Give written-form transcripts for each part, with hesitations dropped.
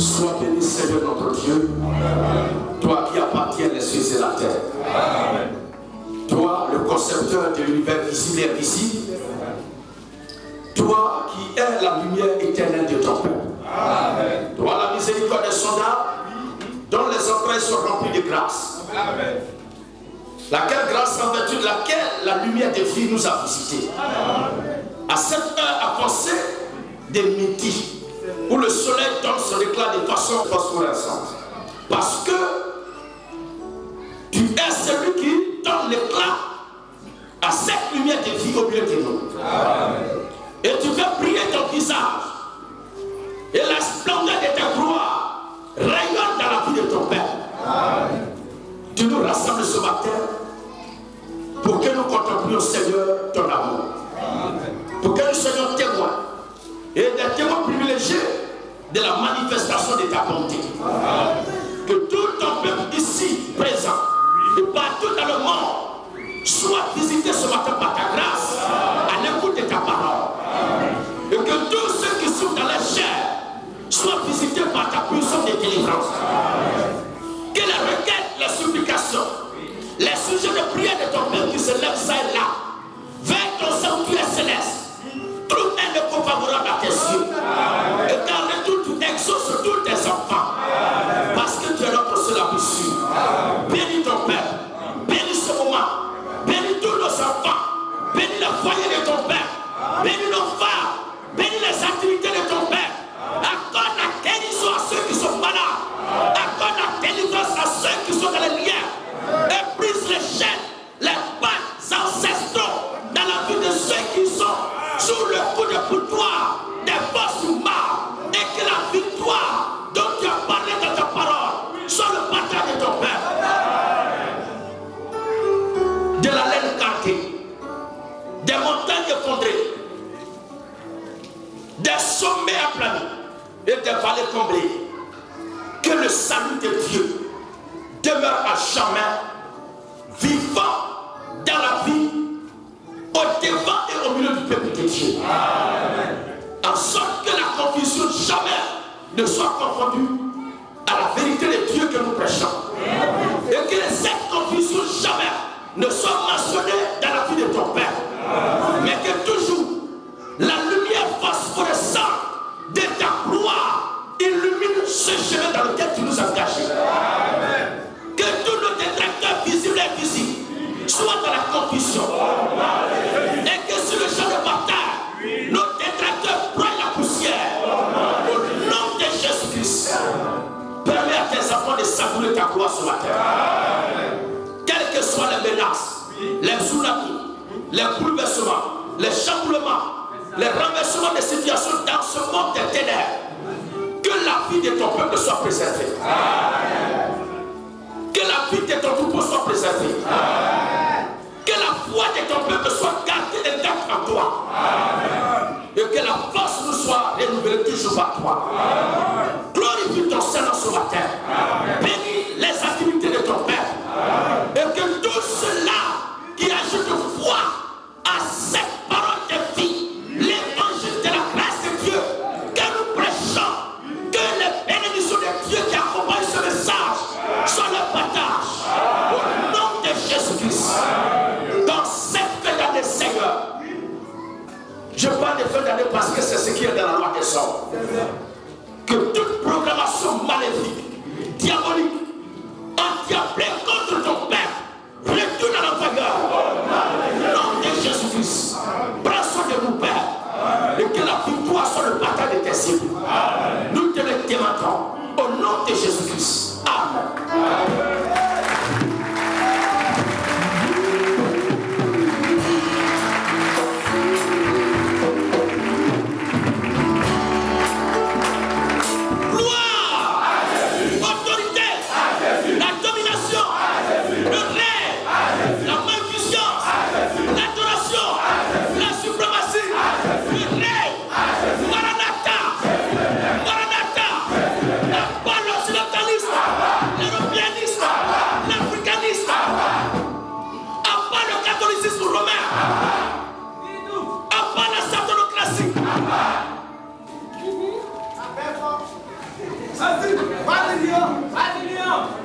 Sois béni, Seigneur notre Dieu. Toi qui appartiens les cieux et la terre. Toi, le concepteur de l'univers visible et invisible. Toi qui es la lumière éternelle de ton peuple. Toi, la miséricorde insondable, dont les entrailles sont remplies de grâce. Laquelle grâce en vertu de laquelle la lumière de vie nous a visités. À cette heure avancée des midi, où le soleil donne son éclat de façon phosphorescente. Parce que tu es celui qui donne l'éclat à cette lumière de vie au milieu de nous. Et tu fais briller ton visage. Et la splendeur de ta gloire rayonne dans la vie de ton Père. Tu nous rassembles ce matin pour que nous contemplions, Seigneur, ton amour. Pour que nous soyons témoins et des témoins privilégiés de la manifestation de ta bonté. Que tout ton peuple ici présent et partout dans le monde soit visité ce matin par ta grâce à l'écoute de ta parole. Et que tous ceux qui sont dans la chair soient visités par ta puissance de délivrance. Que les requêtes, les supplications, les sujets de prière de ton peuple qui se lèvent ça et là vers ton sanctuaire céleste trouve un écho favorable à tes yeux. Et qu'en retour tu exauces tous tes enfants. Parce que tu es notre seul abussu. Bénis ton Père. Bénis ce moment. Bénis tous nos enfants. Bénis le foyer de ton Père. Bénis nos femmes. Bénis les activités de ton Père. Accorde la guérison à ceux qui sont malades. Accorde la délivrance à ceux qui sont dans les liens. Et brise les chaînes, les bains ancestraux dans la vie de ceux qui sont sous le coup de boutoir des forces du mal. Et que la victoire dont tu as parlé dans ta parole soit le partage de ton Père. De la laine carquée, des montagnes effondrées, des sommets aplanis et des vallées comblées. Que le salut de Dieu demeure à jamais vivant dans la vie, au devant et au milieu du peuple de Dieu. En sorte que la confusion jamais ne soit confondue à la vérité de Dieu que nous prêchons. Et que cette confusion jamais ne soit mentionnée dans la vie de ton Père. Mais que toujours la lumière phosphorescente de ta gloire illumine ce chemin dans lequel tu nous as engagés. Que tous nos détracteurs visibles et invisibles soient dans la confusion. Et que sur le champ de bataille, nos détracteurs prennent la poussière. Au nom de Jésus-Christ, permets à tes enfants de savourer ta gloire ce matin. Quelles que soient les menaces, les tsunamis, les bouleversements, les chamboulements, les renversements des situations dans ce monde des ténèbres, que la vie de ton peuple soit préservée. Que la vie de ton troupeau soit préservée. Que la foi de ton peuple soit gardée intacte en toi. Et que la force nous soit renouvelée toujours par toi. Glorifie ton Seigneur ce matin. Bénis les activités de ton Père. Et que tout cela qui ajoute foi à cette parole de vie, l'évangile de la grâce de Dieu, que nous prêchons, que les bénédictions de Dieu qui accompagnent ce message soient le partage. Au nom de Jésus-Christ, dans cette fin d'année, Seigneur, je parle de fin d'année parce que c'est ce qui est dans la loi des hommes. Que toute programmation maléfique, diabolique, endiablée contre ton Père, retourne à l'envoyeur. Au nom de Jésus-Christ, prends soin de nous, Père, et que la victoire soit le partage de tes cibles. Nous te le demandons au nom de Jésus-Christ. Amen.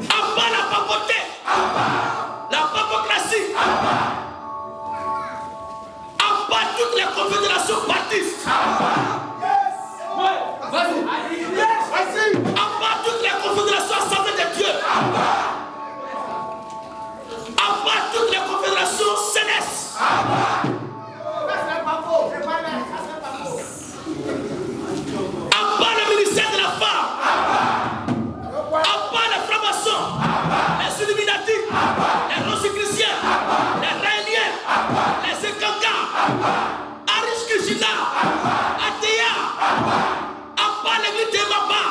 Abba la papauté. La papocratie. Abba toutes les confédérations baptistes. Abba toutes les confédérations assemblées de Dieu. Abba toutes les confédérations célestes. Abba le ministère de la femme. Abba les francs-maçons, les Illuminati, les Rosicruciens, les Raéliens, les Ekankas, Arish Krishna, Ateya, Abba l'église de Maba,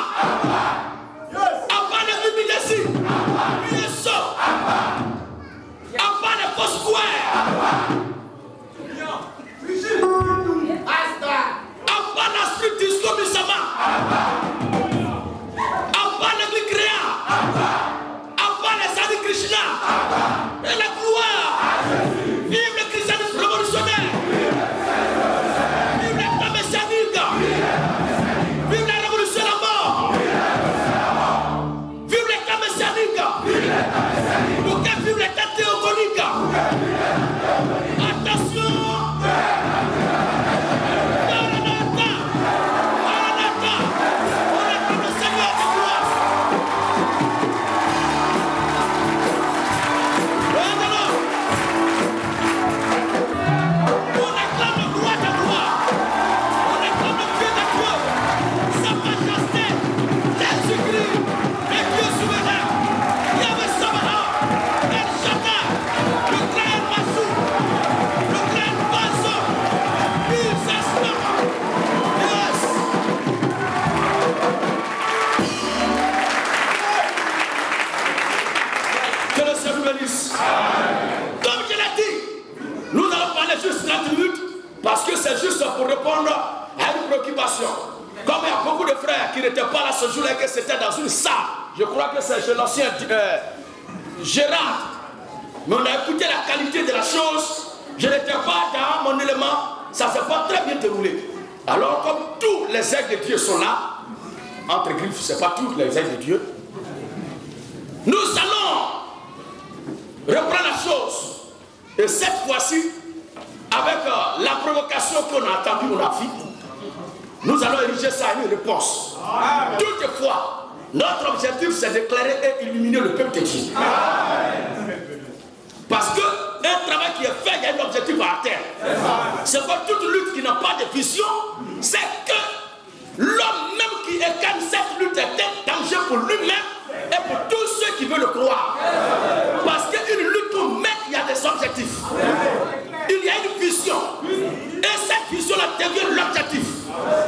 Abba l'église Bidesi, Yeso, Abba les Foursquare, Abba la street disco Misama, Abba l'église Créa, Abba les Sadi Krishna, et la gloire. Vive le christianisme révolutionnaire. Vive l'État messianique. Vive la révolution à la mort. Vive l'État messianique. Pour que vive l'État théogonique. Attention. Maranatha. Maranatha. On acclame le Seigneur de gloire. On acclame le roi de gloire. On acclame le Dieu de Dieu. Sa majesté. Jésus-Christ. Le Dieu souverain. Yahweh Sabaoth. El Shaddai. Le grand Massou. Le grand Basso. Jesus name. Yes. Que le Seigneur nous bénisse. Comme je l'ai dit, nous allons parler juste 30 minutes parce que c'est juste pour répondre à une préoccupation. Comme il y a beaucoup de frères qui n'étaient pas là ce jour-là et que c'était dans une salle, je crois que c'est chez l'ancien Gérard. Mais on a écouté la qualité de la chose. Je n'étais pas dans mon élément, ça ne s'est pas très bien déroulé. Alors comme tous les aigles de Dieu sont là, entre griffes, ce n'est pas tous les aigles de Dieu, nous allons reprendre la chose. Et cette fois-ci, avec la provocation qu'on a attendue, on a fait, nous allons ériger ça à une réponse. Toutefois, notre objectif, c'est d'éclairer et illuminer le peuple de Dieu. Parce qu'un travail qui est fait, il y a un objectif à atteindre. C'est pas toute lutte qui n'a pas de vision, c'est que l'homme même qui incarne cette lutte est un danger pour lui-même et pour tous ceux qui veulent le croire. Parce qu'une lutte qu'on met, il y a des objectifs. Il y a une vision. Et cette vision-là devient l'objectif.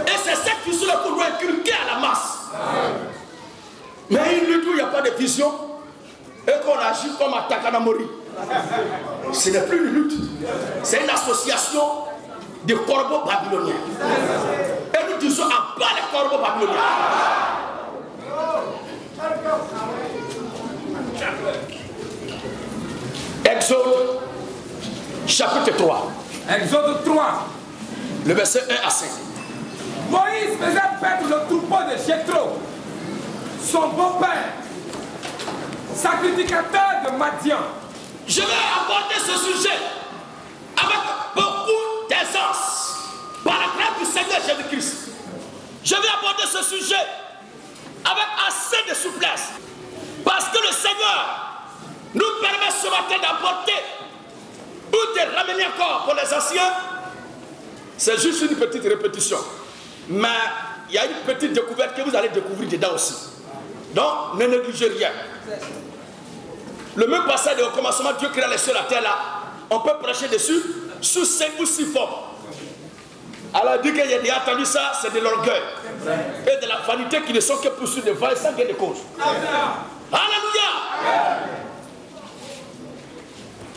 Et c'est cette vision-là qu'on doit inculquer à la masse. Mais une lutte où il n'y a pas de vision et qu'on agit comme à Takanamori, ce n'est plus une lutte. C'est une association de corbeaux babyloniens. Et nous disons à bas les corbeaux babyloniens. Exode chapitre 3. Exode 3. Le verset 1 à 5. Moïse faisait perdre le troupeau de Jéthro, son beau-père, sacrificateur de Madian. Je vais aborder ce sujet avec beaucoup d'aisance par la grâce du Seigneur Jésus-Christ. Je vais aborder ce sujet avec assez de souplesse parce que le Seigneur nous permet ce matin d'apporter ou de ramener encore pour les anciens. C'est juste une petite répétition. Mais il y a une petite découverte que vous allez découvrir dedans aussi. Donc, ne négligez rien. Le même passage au commencement, Dieu créa les cieux et la terre là. On peut prêcher dessus sous 5 ou 6 formes. Alors, il dit qu'il y a déjà entendu ça, c'est de l'orgueil et de la vanité qui ne sont que poursuivis de vains sans gain de cause. Alléluia.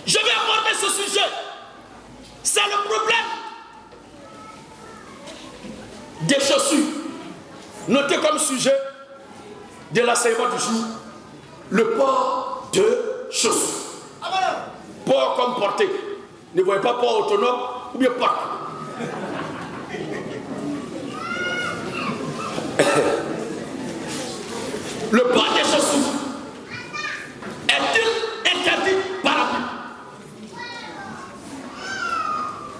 Je vais aborder ce sujet. C'est le problème des chaussures. Notez comme sujet de l'enseignement du jour le port de chaussures. Port comme porté. Ne voyez pas port autonome ou bien parc. Le port des chaussures est-il interdit par la Bible?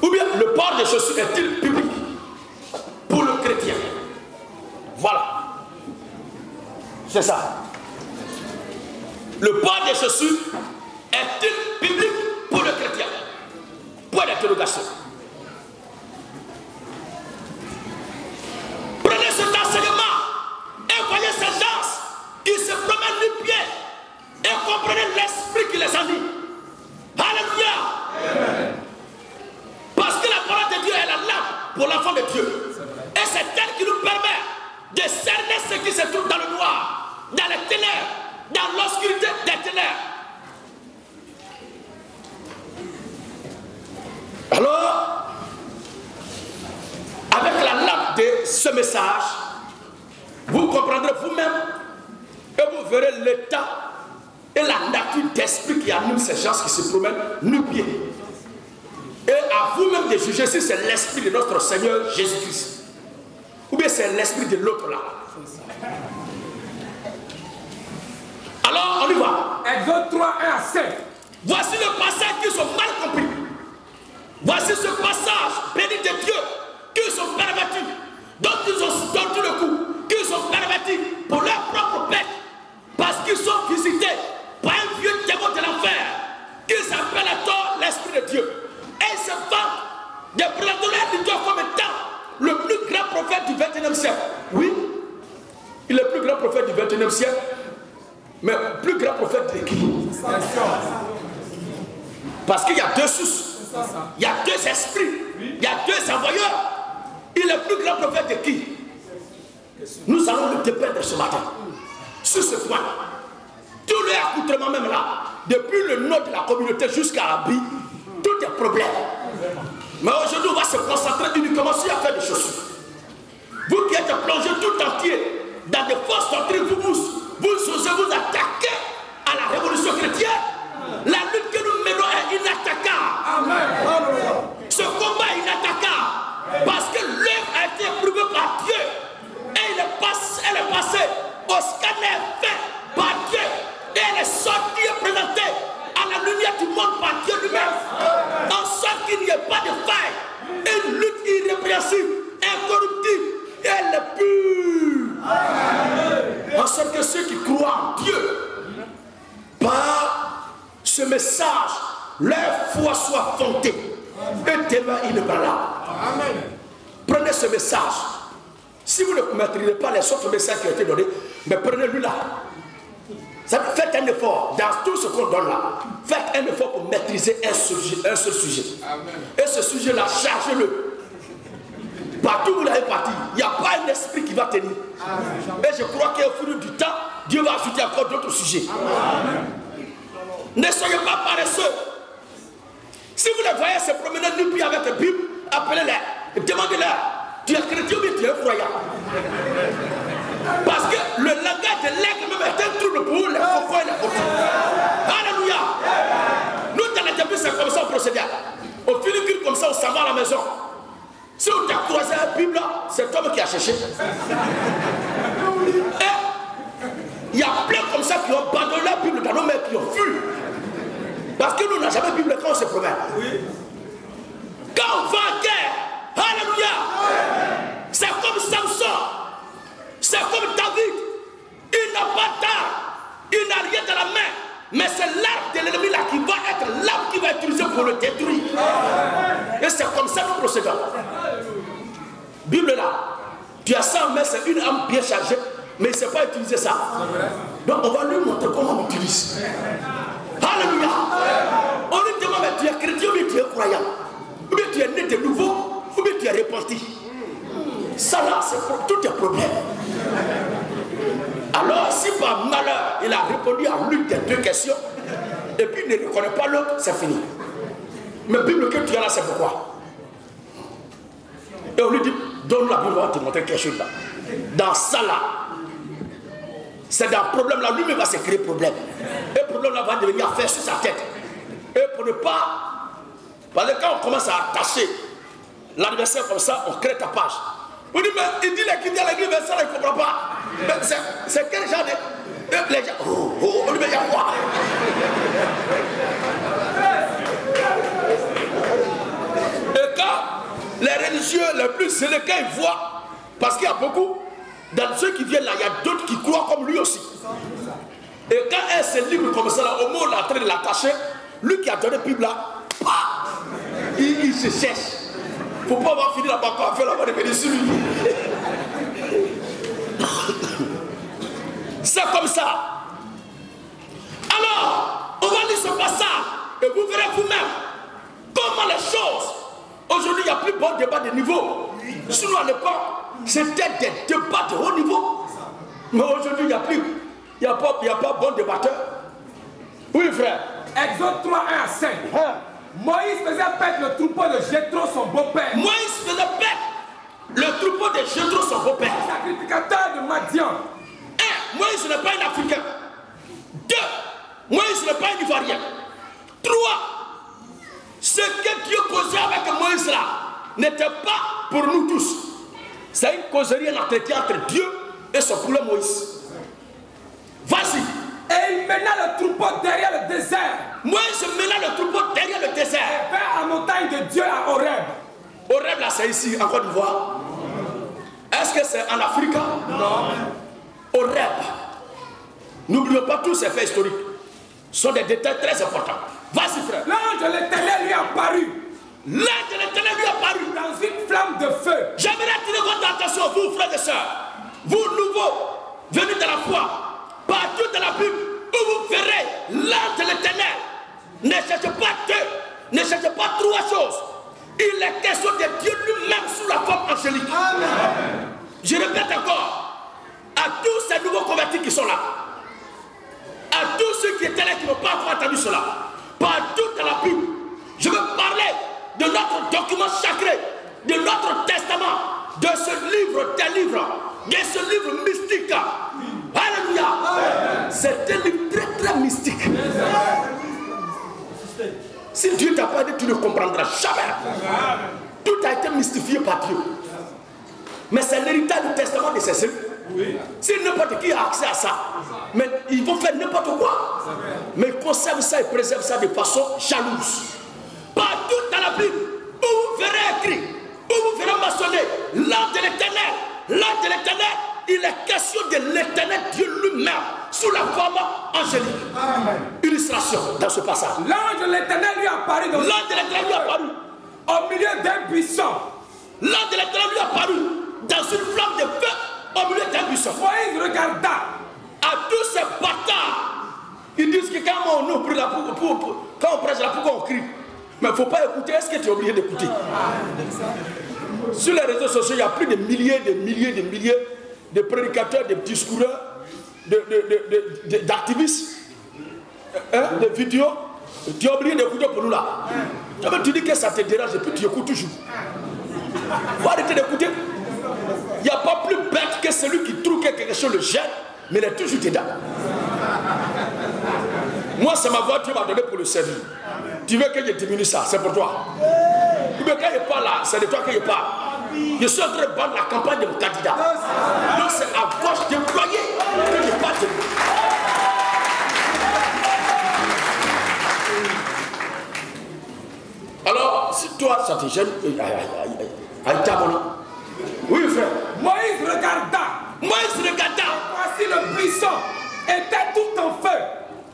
Ou bien le port des chaussures est-il public pour le chrétien? Voilà. C'est ça. Le port des chaussures est-il public pour le chrétien? Point d'interrogation. Prenez cet enseignement et voyez ces gens qui se promènent du pied et comprenez l'esprit qui les anime. Alléluia. Amen. Parce que la parole de Dieu est la lampe pour l'enfant de Dieu. Et c'est elle qui nous permet de cerner ce qui se trouve dans le noir, dans les ténèbres, dans l'obscurité des ténèbres. Alors, avec la lampe de ce message, vous comprendrez vous-même et vous verrez l'état et la nature d'esprit qui anime ces gens qui se promènent nu-pieds. Et à vous-même de juger si c'est l'esprit de notre Seigneur Jésus-Christ ou bien c'est l'esprit de l'autre là. Alors, on y va. Exode 3, 1 à 5. Voici le passage qui sont mal compris. Voici ce passage béni de Dieu qui sont pervertis, dont ils ont tordu le cou, qui sont pervertis pour leur propre bête, parce qu'ils sont visités par un vieux démon de l'enfer qui s'appelle à tort l'Esprit de Dieu. Et ils se vantent de prendre leur Dieu comme étant le plus grand prophète du XXIe siècle. Oui, il est le plus grand prophète du XXIe siècle, mais plus grand prophète de qui? Parce qu'il y a deux sources. Il y a deux esprits, il y a deux envoyeurs. Il est le plus grand prophète de qui? Nous allons le dépeindre ce matin. Sur ce point, tous les accoutrements même là, depuis le nord de la communauté jusqu'à Abi, tout est problème. Mais aujourd'hui, on va se concentrer uniquement sur l'affaire des chaussures. Vous qui êtes plongés tout entier dans des fausses doctrines, vous osez vous attaquer à la révolution chrétienne. La lutte que nous menons est inattaquable. Amen. Ce combat est inattaquable parce que l'œuvre a été éprouvée par Dieu et elle est passée au scanner fait par Dieu et elle est sortie et présentée à la lumière du monde par Dieu lui-même, en sorte qu'il n'y ait pas de faille, une lutte irrépréhensible, incorruptible et elle est pure. En sorte que ceux qui croient en Dieu par ce message, leur foi soit fondée et demeure inébranlable. Prenez ce message. Si vous ne maîtrisez pas les autres messages qui ont été donnés, mais prenez-le là. Faites un effort dans tout ce qu'on donne là. Faites un effort pour maîtriser un seul sujet. Et ce sujet-là, chargez-le. Partout où vous l'avez parti, il n'y a pas un esprit qui va tenir. Et je crois qu'au fil du temps, Dieu va ajouter encore d'autres sujets. Ne soyez pas paresseux. Si vous les voyez se promener nu-pieds avec la Bible, appelez-les, demandez-leur. Tu es chrétien ou bien tu es croyant? Parce que le langage de l'aigle même est un trouble pour vous, les faux et les faux. Alléluia. Nous, dans les débuts, c'est comme ça on procédait. On finit comme ça, on s'en va à la maison. Si on t'a croisé la Bible, c'est toi qui as cherché. Et il y a plein comme ça qui ont abandonné la Bible dans nos mains, qui ont fui. Parce que nous n'avons jamais Bible quand on se promène. Quand on va en guerre, alléluia, c'est comme Samson, c'est comme David. Il n'a pas d'arme, il n'a rien dans la main, mais c'est l'arme de l'ennemi là qui va être l'arme qui va être utilisée pour le détruire. Et c'est comme ça que nous procédons. Bible là, tu as ça, mais c'est une arme bien chargée, mais il ne sait pas utiliser ça. Donc on va lui montrer comment on utilise. Alléluia. On lui demande, mais tu es chrétien ou bien tu es croyant? Ou bien tu es né de nouveau? Ou bien tu es repenti? Ça là, c'est pour tous tes problèmes. Alors, si par malheur, il a répondu à l'une des deux questions, et puis il ne reconnaît pas l'autre, c'est fini. Mais la Bible que tu as là, c'est pourquoi? Et on lui dit, donne la Bible, on va te montrer quelque chose là. Dans ça là, c'est dans le problème là, lui-même va se créer problème. Et le problème là va devenir affaire sur sa tête. Et pour ne pas, parce que quand on commence à attacher l'adversaire comme ça, on crée ta page. On dit, mais il dit qu'il y a l'église, mais ça, il ne comprend pas. Mais c'est quel genre de... déjà. Oh, on lui met quoi? Et quand les religieux les plus zélés, quand ils voient, parce qu'il y a beaucoup, dans ceux qui viennent là, il y a d'autres qui croient comme lui aussi. Et quand elle se livre comme ça, là, au moment où on est en train de l'attacher, lui qui a donné pub là, il se cherche. Il ne faut pas avoir fini la banque à faire la bonne venir sur lui. C'est comme ça. Alors, on va lire ce passage et vous verrez vous-même comment les choses. Aujourd'hui, il n'y a plus bon débat de niveau. Sinon, à l'époque, c'était des débats de haut niveau. Mais aujourd'hui, il n'y a plus. Il n'y a pas bon débatteur. Oui, frère. Exode 3, 1 à 5. Moïse faisait paître le troupeau de Jéthro, son beau-père. Moïse faisait paître le troupeau de Jéthro, son beau-père. Sacrificateur de Madian. 1. Moïse n'est pas un Africain. 2. Moïse n'est pas un Ivoirien. 3. Ce que Dieu causait avec Moïse là n'était pas pour nous tous. C'est une causerie, un entretien entre Dieu et son poulet Moïse. Vas-y. Et il mena le troupeau derrière le désert. Moïse mena le troupeau derrière le désert. Et vers la montagne de Dieu à Horeb. Horeb là c'est ici, en Côte d'Ivoire. Est-ce que c'est en Afrique? Non. Horeb. N'oublions pas tous ces faits historiques. Ce sont des détails très importants. Vas-y frère. L'ange de l'Éternel lui apparut. L'ange de l'Éternel lui apparut dans une flamme de feu. J'aimerais attirer votre attention, vous frères et sœurs, vous nouveaux, venus de la foi, partout dans la Bible, où vous verrez l'ange de l'Éternel. Ne cherchez pas deux, ne cherchez pas trois choses. Il est question de Dieu lui-même sous la forme angélique. Amen. Je répète encore, à tous ces nouveaux convertis qui sont là, à tous ceux qui étaient là qui n'ont pas encore entendu cela, partout dans la Bible, je veux parler de notre document sacré, de notre testament, de ce livre des livres, de ce livre mystique. Alléluia. C'est un livre très très mystique. Si Dieu t'a pas dit, tu ne comprendras jamais. Tout a été mystifié par Dieu. Mais c'est l'héritage du testament de ses œuvres. Si n'importe qui a accès à ça, mais ils vont faire n'importe quoi. Mais ils conservent ça et préservent ça de façon jalouse. Partout dans la Bible, où vous verrez écrit, où vous verrez mentionné l'ange de l'Éternel. L'ange de l'Éternel, il est question de l'Éternel Dieu lui-même, sous la forme angélique. Amen. Illustration dans ce passage. L'ange de l'Éternel lui apparut dans l'ange de l'Éternel lui apparut au milieu d'un buisson. L'ange de l'Éternel lui apparut dans une flamme de feu au milieu d'un buisson. Moïse regarda à tous ces bâtards. Ils disent que quand on ouvre la quand on prêche là, pourquoi on crie? Mais il ne faut pas écouter. Est-ce que tu es obligé d'écouter? Sur les réseaux sociaux, il y a plus de milliers de prédicateurs, de discoureurs, d'activistes, de vidéos. Tu es obligé d'écouter pour nous là. Tu dis que ça te dérange et puis tu écoutes toujours. Il faut arrêter d'écouter. Il n'y a pas plus bête que celui qui trouve que quelque chose le gêne, mais il est toujours dedans. Moi, c'est ma voix que Dieu m'a donnée pour le servir. Tu veux que je diminue ça, c'est pour toi. Mais quand il parle là, c'est de toi qu'il parle. Je suis en train de battre la campagne de mon candidat. Donc c'est à gauche déployée que je parle de lui. Alors, si toi, ça te gêne, oui, frère. Moïse regarda. Voici le buisson était tout en feu.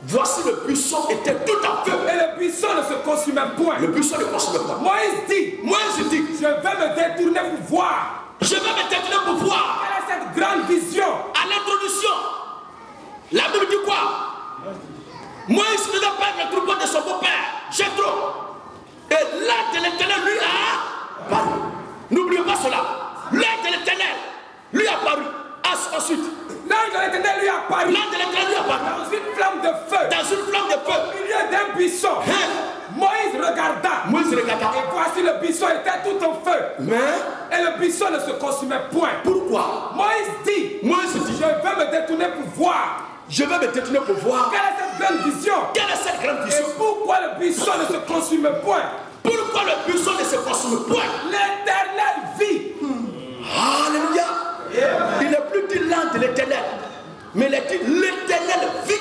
Voici le buisson était tout en feu. Et le buisson ne se consumait point. Le buisson ne consumait pas. Moïse dit, je vais me détourner pour voir. Je vais me détourner pour voir. Quelle est cette grande vision? À l'introduction, la Bible dit quoi? Moïse faisait perdre le troupeau de son beau-père, Jéthro. Et l'ange de l'Éternel lui a paru. N'oubliez pas cela. L'ange de l'Éternel lui a paru. Ensuite, l'ange de l'Éternel lui a paru. L'ange de l'Éternel lui a paru. Dans une flamme de feu. Dans une flamme de feu. Au milieu d'un buisson. Moïse regarda. Et voici le buisson était tout en feu. Et le buisson ne se consumait point. Pourquoi? Moïse dit, je vais me détourner pour voir. Je vais me détourner pour voir. Quelle est cette grande vision? Quelle est cette grande vision? Et pourquoi le buisson ne se consume point? Pourquoi le buisson ne se consume point? L'Éternel vit. Alléluia. Il n'est plus dit l'ange de l'Éternel. Mais il a dit l'Éternel vit.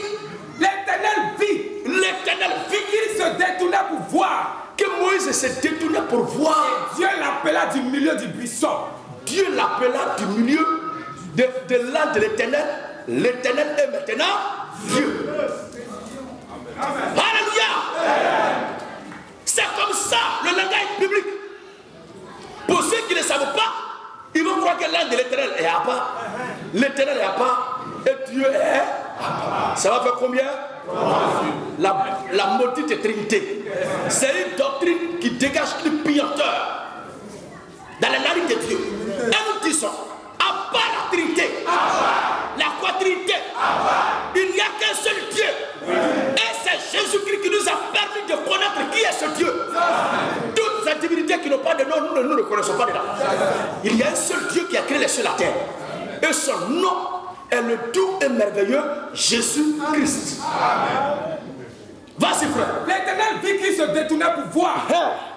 L'éternel vit. L'éternel vit. Il se détournait pour voir. Que Moïse se détournait pour voir. Et Dieu l'appela du milieu du buisson. Dieu l'appela du milieu de l'âne de l'Éternel. L'Éternel est maintenant Dieu. Alléluia. C'est comme ça le langage biblique. Pour ceux qui ne savent pas, ils vont croire que l'âne de l'Éternel est à part. L'Éternel est à part et Dieu est à part. Ça va faire combien? La maudite Trinité. C'est une doctrine qui dégage une puanteur dans la narine de Dieu. Et nous disons, à part la Trinité, la quadrinité, il n'y a qu'un seul Dieu. Et c'est Jésus-Christ qui nous a permis de connaître qui est ce Dieu. Toutes ces divinités qui n'ont pas de nom, nous ne connaissons pas dedans. Il y a un seul Dieu qui a créé les cieux et la terre. Et son nom est le doux et merveilleux Jésus-Christ. Vas-y frère. L'éternel vit qu'il se détournait pour voir.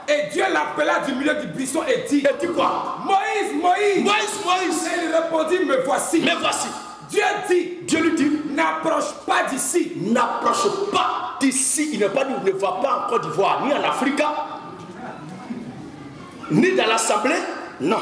Et Dieu l'appela du milieu du buisson et dit, quoi? Moïse, Moïse. Moïse. Et il répondit, me voici. Me voici. Dieu lui dit, n'approche pas d'ici. N'approche pas d'ici. Il n'est pas dit, ne va pas en Côte d'Ivoire, ni en Afrique, ni dans l'Assemblée. Non.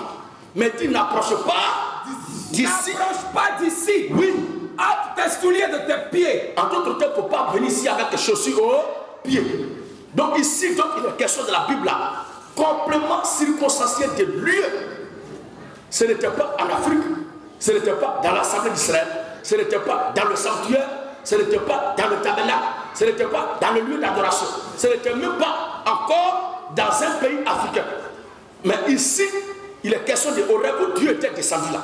Mais dit, n'approche pas d'ici. N'approche pas d'ici. Oui. Hâte tes souliers de tes pieds. En d'autres termes, il ne faut pas venir ici avec tes chaussures aux pieds. Donc ici, donc, il est question de la Bible là. Complément circonstanciel de lieu. Ce n'était pas en Afrique. Ce n'était pas dans l'Assemblée d'Israël. Ce n'était pas dans le sanctuaire. Ce n'était pas dans le tabernacle. Ce n'était pas dans le lieu d'adoration. Ce n'était même pas encore dans un pays africain. Mais ici, il est question de Horeb où Dieu était descendu là.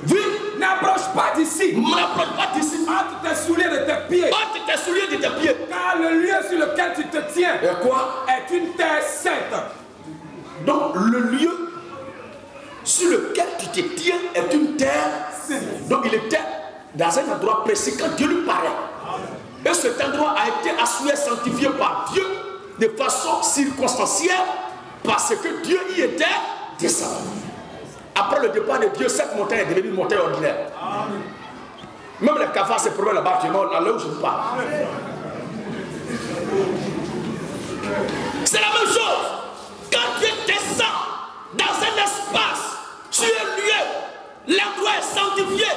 Oui. N'approche pas d'ici. N'approche pas d'ici. Hâte tes souliers de tes pieds. Hâte tes souliers de tes pieds. Car le lieu sur lequel tu te tiens et quoi? Est une terre sainte. Donc le lieu sur lequel tu te tiens est une terre sainte. Donc il était dans un endroit précis quand Dieu lui parlait. Et cet endroit a été assuré, sanctifié par Dieu de façon circonstancielle parce que Dieu y était descendu. Après le départ de Dieu, cette montagne est devenue une montagne ordinaire. Amen. Même les cafards se promettent là-bas, là où je vous parle. C'est la même chose. Quand Dieu descend dans un espace, sur un lieu, l'endroit est sanctifié.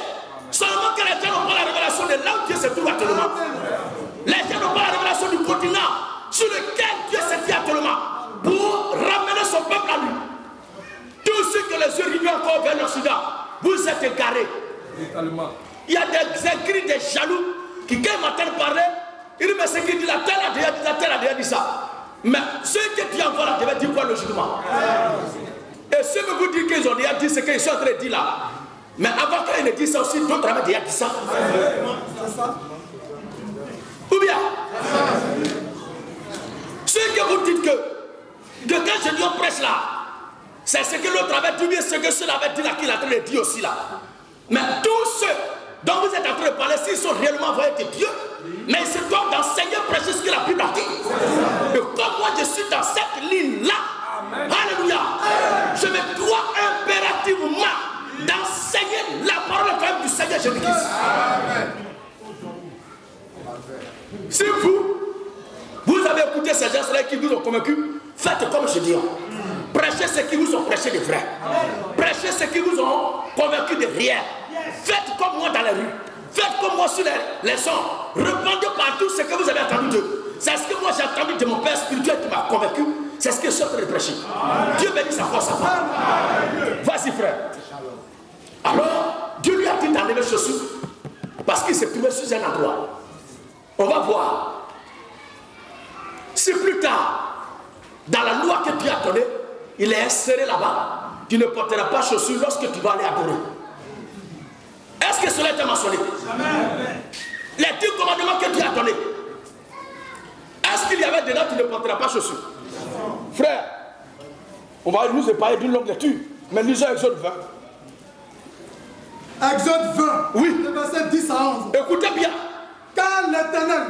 Seulement que les gens n'ont pas la révélation de là où Dieu se trouve actuellement. Les gens n'ont pas la révélation du continent sur lequel Dieu se trouve actuellement pour ramener son peuple à lui. Tous ceux que les yeux rivent encore vers l'Occident, vous êtes égarés. Il y a des écrits des jaloux qui, quand ils m'entendent parler, ils disent, mais ce qu'il dit là, tel a déjà dit ça, tel a déjà dit ça. Mais ceux que tu envoies là, devaient dire quoi logiquement? Et ceux que vous dites qu'ils ont déjà dit ce qu'ils sont en train de dire là. Mais avant qu'ils ne disent ça aussi, d'autres avaient déjà dit ça. Ou bien, ceux que vous dites que quand je dis on prêche là, c'est ce que l'autre avait dit, ce que ceux-là avaient dit là, qu'il est en train de dire aussi là. Mais tous ceux dont vous êtes en train de parler, s'ils sont réellement envoyés de Dieu, mais ils se doivent d'enseigner, prêcher ce que la Bible a dit. Et comme moi je suis dans cette ligne-là, alléluia, je me dois impérativement d'enseigner la parole quand même du Seigneur Jésus-Christ. Si vous avez écouté ces gens-là qui vous ont convaincus, faites comme je dis. Prêchez ceux qui vous ont prêché de vrai. Prêchez ceux qui vous ont convaincu de rien. Faites comme moi dans les rues. Faites comme moi sur les sons. Répandez partout ce que vous avez entendu d'eux. C'est ce que moi j'ai entendu de mon père spirituel qui m'a convaincu. C'est ce que je suis en train de prêcher. Dieu bénisse sa force. Vas-y frère. Alors, Dieu lui a dit d'enlever les chaussures parce qu'il s'est trouvé sur un endroit. On va voir. Si plus tard, dans la loi que Dieu a donnée, il est inséré là-bas, tu ne porteras pas chaussures lorsque tu vas aller adorer. Est-ce que cela est mentionné? Les 10 commandements que Dieu a donnés, est-ce qu'il y avait dedans tu ne porteras pas chaussures? Frère, on va nous séparer d'une longue lecture, mais lisons Exode 20. Exode 20, oui. Le verset 10 à 11. Écoutez bien. Car l'Éternel,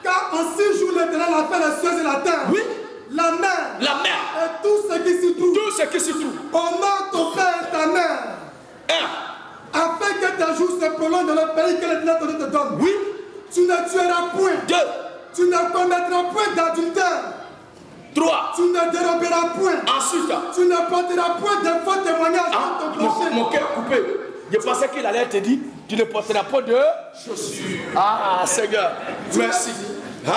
car en 6 jours l'Éternel a fait les cieux et la terre. Oui. La mer. Et tout ce qui s'y trouve. Tout ce qui s'y trouve. Honore ton Père et ta mère. Afin afin que tes jours se prolongent dans le pays que l'Éternel te donne. Oui. Tu ne tueras point. 2. Tu ne commettras point d'adultère. 3. Tu ne déroberas point. Ensuite. Tu ne porteras point de faux témoignages contre ton prochain. Mon cœur coupé. Je pensais qu'il allait te dire, tu ne porteras pas de chaussures. Ah, Seigneur, merci. Hein?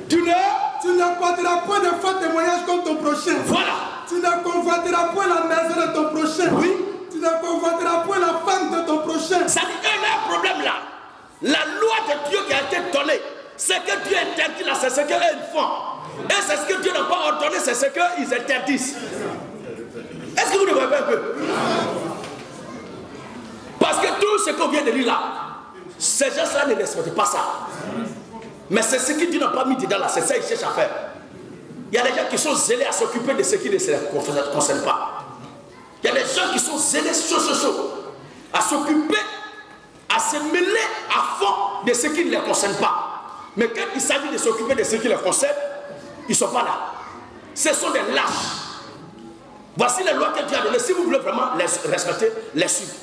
Tu ne porteras point de faux témoignages contre ton prochain. Voilà. Tu ne convoiteras point la maison de ton prochain. Oui. Tu ne convoiteras point la femme de ton prochain. Ça dit qu'il y a un problème là. La loi de Dieu qui a été donnée, ce que Dieu interdit là, c'est ce qu'ils font. Et c'est ce que Dieu n'a pas ordonné, c'est ce qu'ils interdisent. Est-ce que vous ne voyez pas un peu? Parce que tout ce qu'on vient de lire là, ces gens-là ne respectent pas ça. Mais c'est ce que Dieu n'a pas mis dedans là, c'est ça qu'ils cherchent à faire. Il y a des gens qui sont zélés à s'occuper de ce qui ne se concerne pas. Il y a des gens qui sont zélés à s'occuper, à se mêler à fond de ce qui ne les concerne pas. Mais quand il s'agit de s'occuper de ce qui les concerne, ils ne sont pas là. Ce sont des lâches. Voici les lois que Dieu a données. Si vous voulez vraiment les respecter, les suivre.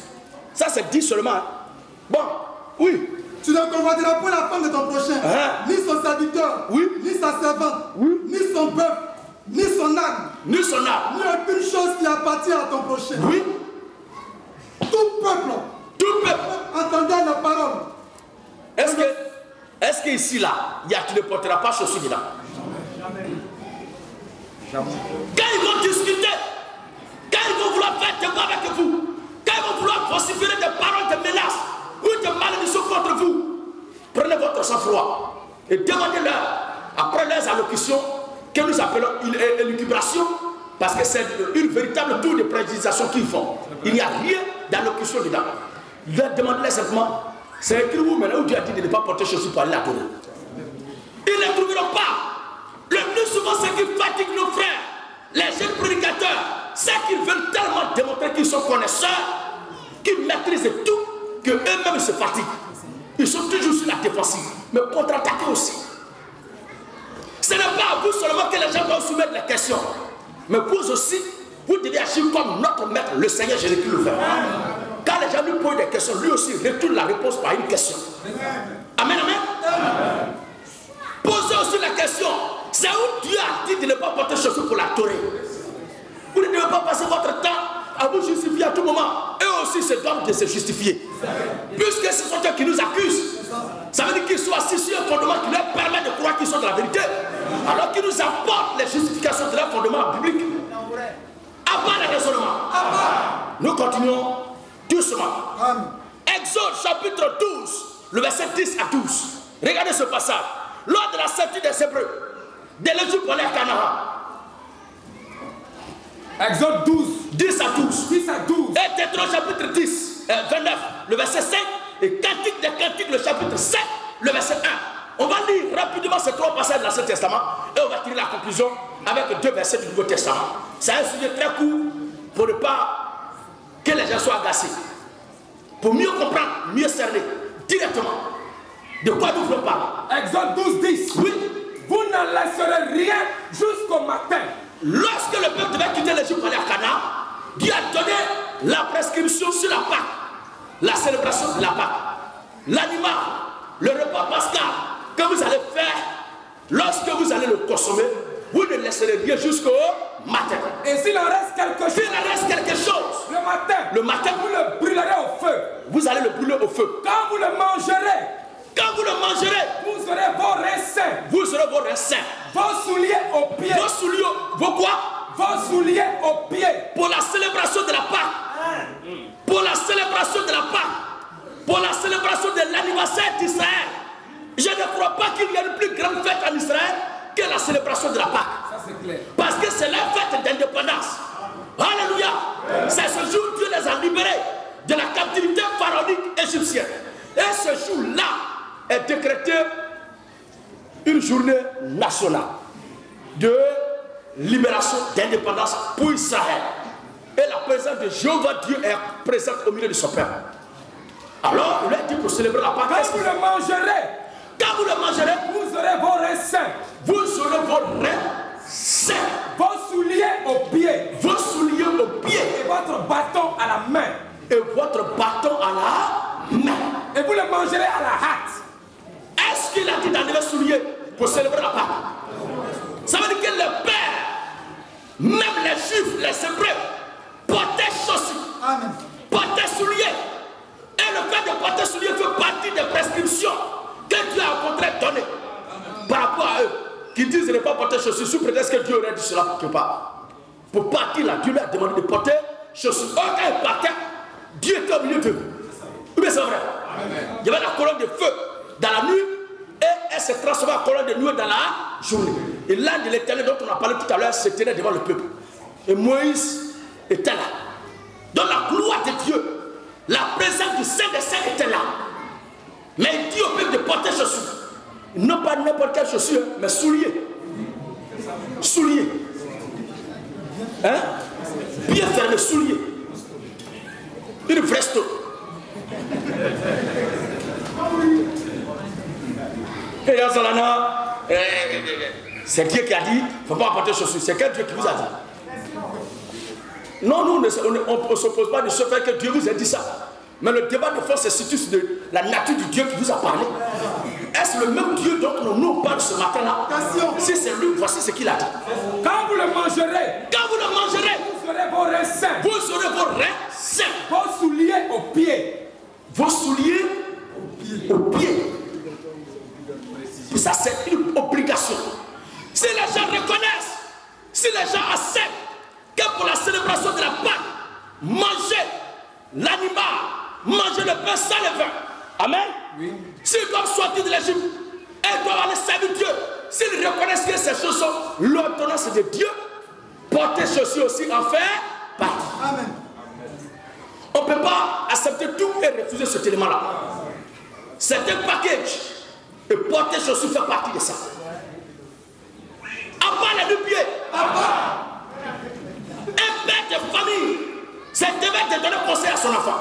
Ça c'est dit seulement. Hein. Bon, oui. Tu ne convoiteras pas la femme de ton prochain, ni son serviteur, ni sa servante, ni son bœuf, ni son âne, ni aucune chose qui appartient à ton prochain. Oui. Tout peuple entendant la parole. Est-ce que ici là, tu ne porteras pas chaussures dedans? Jamais. Quand ils vont discuter, quand ils vont vouloir faire des voix avec vous, quand ils vont vouloir vociférer des paroles de menaces ou de malédictions contre vous, prenez votre sang-froid et demandez-leur, après leurs allocutions, que nous appelons une élucubration, parce que c'est une véritable tour de préjudiciation qu'ils font. Il n'y a rien d'allocution dedans. Leur demandez-leur simplement, c'est écrit où maintenant où Dieu a dit de ne pas porter chaussures pour aller l'adorer. Ils ne trouveront pas. Le plus souvent, ce qui fatigue nos frères, les jeunes prédicateurs, c'est qu'ils veulent tellement démontrer qu'ils sont connaisseurs, qu'ils maîtrisent tout, qu'eux-mêmes se fatiguent. Ils sont toujours sur la défensive, mais contre-attaquer aussi. Ce n'est pas à vous seulement que les gens doivent soumettre les questions, mais vous aussi, vous devez agir comme notre maître, le Seigneur Jésus-Christ le fait. Quand les gens lui posent des questions, lui aussi retourne la réponse par une question. Amen, amen. Posez aussi la question. C'est où Dieu a dit de ne pas porter chaussures pour l'adorer. Vous ne devez pas passer votre temps à vous justifier à tout moment. Eux aussi se doivent de se justifier. Puisque ce sont eux qui nous accusent. Ça veut dire qu'ils sont assis sur un fondement qui leur permet de croire qu'ils sont de la vérité. Alors qu'ils nous apportent les justifications de leur fondement biblique. À part les raisonnements. Nous continuons doucement. Exode chapitre 12, le verset 10 à 12. Regardez ce passage. Lors de la sortie des Hébreux de l'Égypte pour aller à Canaan. Exode 12. 10 à 12. 10 à 12. Et Deutéronome chapitre 10, 29, le verset 5. Et Cantique des Cantiques, le chapitre 7, le verset 1. On va lire rapidement ces trois passages de l'Ancien Testament et on va tirer la conclusion avec 2 versets du Nouveau Testament. C'est un sujet très court pour ne pas que les gens soient agacés. Pour mieux comprendre, mieux cerner directement de quoi nous voulons parler. Exode 12, 10. Oui. Vous n'en laisserez rien jusqu'au matin. Lorsque le peuple devait quitter l'Égypte pour aller à Canaan, Dieu a donné la prescription sur la Pâque, la célébration de la Pâque, l'animal, le repas pascal que vous allez faire. Lorsque vous allez le consommer, vous ne laisserez rien jusqu'au matin. Et s'il en reste quelque chose, le matin, vous le brûlerez au feu. Vous allez le brûler au feu. Quand vous le mangerez, vous aurez vos raisins. Vous aurez vos raisins. Vos souliers aux pieds. Vos souliers, vos quoi? Vos souliers aux pieds. Pour la célébration de la Pâque. Pour la célébration de la Pâque. Pour la célébration de l'anniversaire d'Israël. Je ne crois pas qu'il y ait une plus grande fête en Israël que la célébration de la Pâque. Ça c'est clair. Parce que c'est la fête d'indépendance. Alléluia. C'est ce jour Dieu les a libérés de la captivité pharaonique égyptienne. Et ce jour-là est décrété une journée nationale de libération, d'indépendance pour Israël. Et la présence de Jéhovah Dieu est présente au milieu de son peuple. Alors, il a dit pour célébrer la Pâque. Quand vous le mangerez, vous aurez vos raisins. Vous aurez vos raisins. Vos souliers aux pieds. Vos souliers aux pieds. Et votre bâton à la main. et votre bâton à la main. Et vous le mangerez à la hâte. Est-ce qu'il a dit d'enlever les souliers pour célébrer la Pâque? Ça veut dire que le Père, même les Juifs, les Hébreux, portaient chaussures, portaient souliers. Et le fait de porter souliers fait partie des prescriptions que Dieu a au contraire données par rapport à eux, qui disent de ne pas porter chaussures sous prétexte que Dieu aurait dit cela quelque part. Pour partir là, Dieu lui a demandé de porter chaussures. Or, quand il partait, Dieu était au milieu d'eux. Oui, mais c'est vrai. Il y avait la colonne de feu dans la nuit et elle s'est transformée en colonne de nuit dans la journée. Et l'âne de l'Éternel dont on a parlé tout à l'heure se tenait devant le peuple. Et Moïse était là. Dans la gloire de Dieu, la présence du Saint des Saints était là. Mais il dit au peuple de porter chaussures. Non pas n'importe quelle chaussure, mais souliers. Souliers. Hein? Bien fermé, souliers. Une vraie stone. Et Yazalana, c'est Dieu qui a dit, il ne faut pas porter chaussures. C'est quel Dieu qui vous a dit? Non, nous, on ne s'oppose pas de ce fait que Dieu vous a dit ça. Mais le débat de fond se situe sur la nature du Dieu qui vous a parlé. Est-ce le même Dieu dont on nous parle ce matin-là? Si c'est lui, voici ce qu'il a dit. Quand vous le mangerez, vous aurez vos reins sains. Vous aurez vos reins sains. Vos souliers aux pieds. Vos souliers aux pieds. Ça, c'est une obligation. Si les gens reconnaissent, si les gens acceptent que pour la célébration de la Pâque, manger l'animal, manger le pain sans le vin. Amen. Oui. S'ils doivent sortir de l'Égypte et doivent aller servir Dieu, s'ils reconnaissent que ces choses sont l'ordonnance de Dieu, porter chaussures aussi en faire partie. Amen. On ne peut pas accepter tout et refuser cet élément-là. C'est un package. Et porter chaussures fait partie de ça. À part les deux pieds. Un père de famille, c'est devait de donner conseil à son enfant.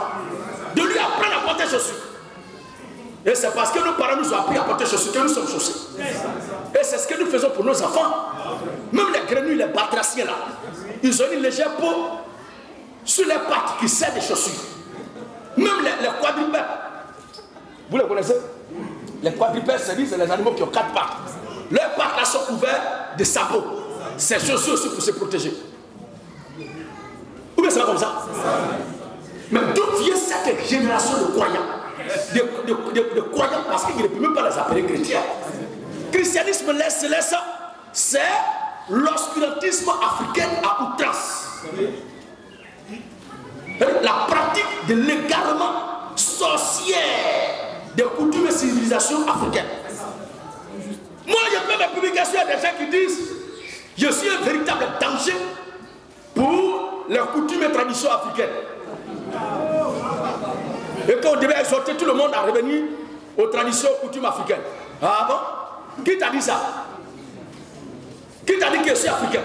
De lui apprendre à porter chaussures. Et c'est parce que nos parents nous ont appris à porter chaussures que nous sommes chaussés. Et c'est ce que nous faisons pour nos enfants. Même les grenouilles, les batraciens là, ils ont une légère peau sur les pattes qui servent des chaussures. Même les quadrupèdes. Vous les connaissez? Les quadrupèdes, c'est les animaux qui ont 4 pattes. Leurs pattes là sont couvertes de sabots. Ces chaussures aussi pour se protéger. Ou bien c'est comme ça? Mais d'où vient cette génération de croyants? De croyants parce qu'ils ne peuvent même pas les appeler chrétiens. Christianisme laisse, c'est l'obscurantisme africain à outrance. La pratique de l'égarement sorcière des coutumes et civilisations africaines. Moi, je fais mes publications à des gens qui disent je suis un véritable danger pour les coutumes et traditions africaines. Et qu'on devait exhorter tout le monde à revenir aux traditions et coutumes africaines. Ah bon? Qui t'a dit ça? Qui t'a dit que je suis africain?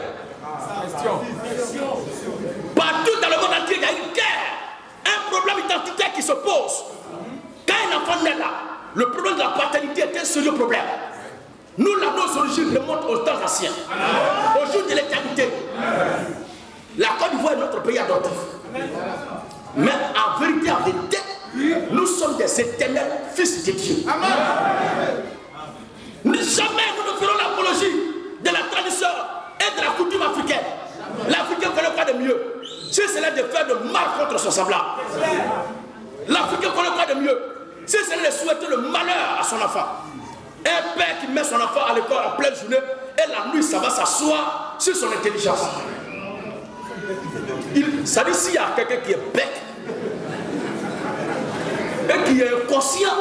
Partout dans le monde entier, il y a une guerre, un problème identitaire qui se pose. Quand un enfant naît là, le problème de la paternité est un sérieux problème. Nous, là, nos origines remontent aux temps anciens, au jour de l'éternité. La Côte d'Ivoire est notre pays adoptif. Mais en vérité, nous sommes des éternels fils de Dieu. Jamais nous ne ferons l'apologie de la tradition et de la coutume africaine. L'Africain ne connaît pas de mieux. Si c'est là de faire de mal contre son semblable. L'Africain ne connaît pas de mieux. Si c'est là de souhaiter le malheur à son enfant. Un père qui met son enfant à l'école en pleine journée et la nuit, ça va s'asseoir sur son intelligence. Ça dit s'il y a quelqu'un qui est bête et qui est inconscient,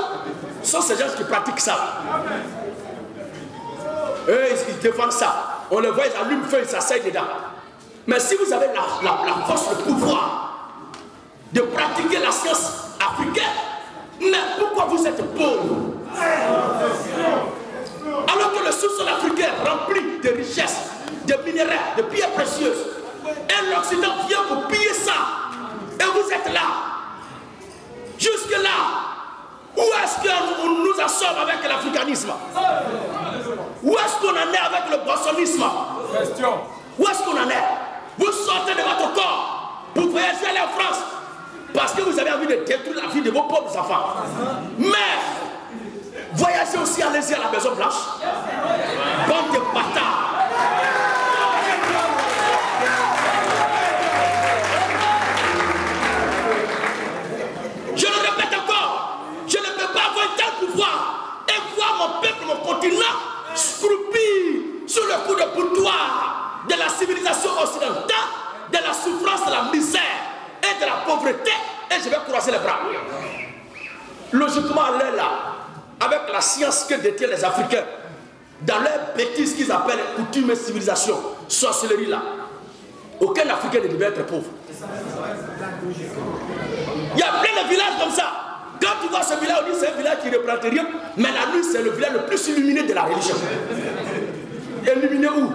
ce sont ces gens qui pratiquent ça. Et ils défendent ça. On le voit, ils allument le feu, ils s'asseyent dedans. Mais si vous avez la force, le pouvoir de pratiquer la science africaine, mais pourquoi vous êtes pauvre? Alors que le sous-sol africain rempli de richesses, de minéraux, de pierres précieuses, et l'Occident vient pour piller ça, et vous êtes là. Jusque-là, où est-ce qu'on nous en sommes avec l'africanisme? Où est-ce qu'on en est avec le bolsonisme? Où est-ce qu'on en est? Vous sortez de votre corps pour voyager aller en France. Parce que vous avez envie de détruire la vie de vos pauvres enfants. Mais, voyagez aussi, allez-y à la Maison Blanche. Bande de bâtards. Je le répète encore, je ne peux pas avoir un tel pouvoir et voir mon peuple, mon continent, scroupir sous le coup de boutoir de la civilisation occidentale, de la souffrance, de la misère et de la pauvreté, et je vais croiser les bras. Logiquement, elle est là, avec la science que détiennent les Africains, dans leurs bêtises qu'ils appellent coutumes et civilisation, sorcellerie là. Aucun Africain ne devait être pauvre. Il y a plein de villages comme ça. Quand tu vois ce village, on dit c'est un village qui ne représente rien, mais la nuit c'est le village le plus illuminé de la religion. Illuminé où?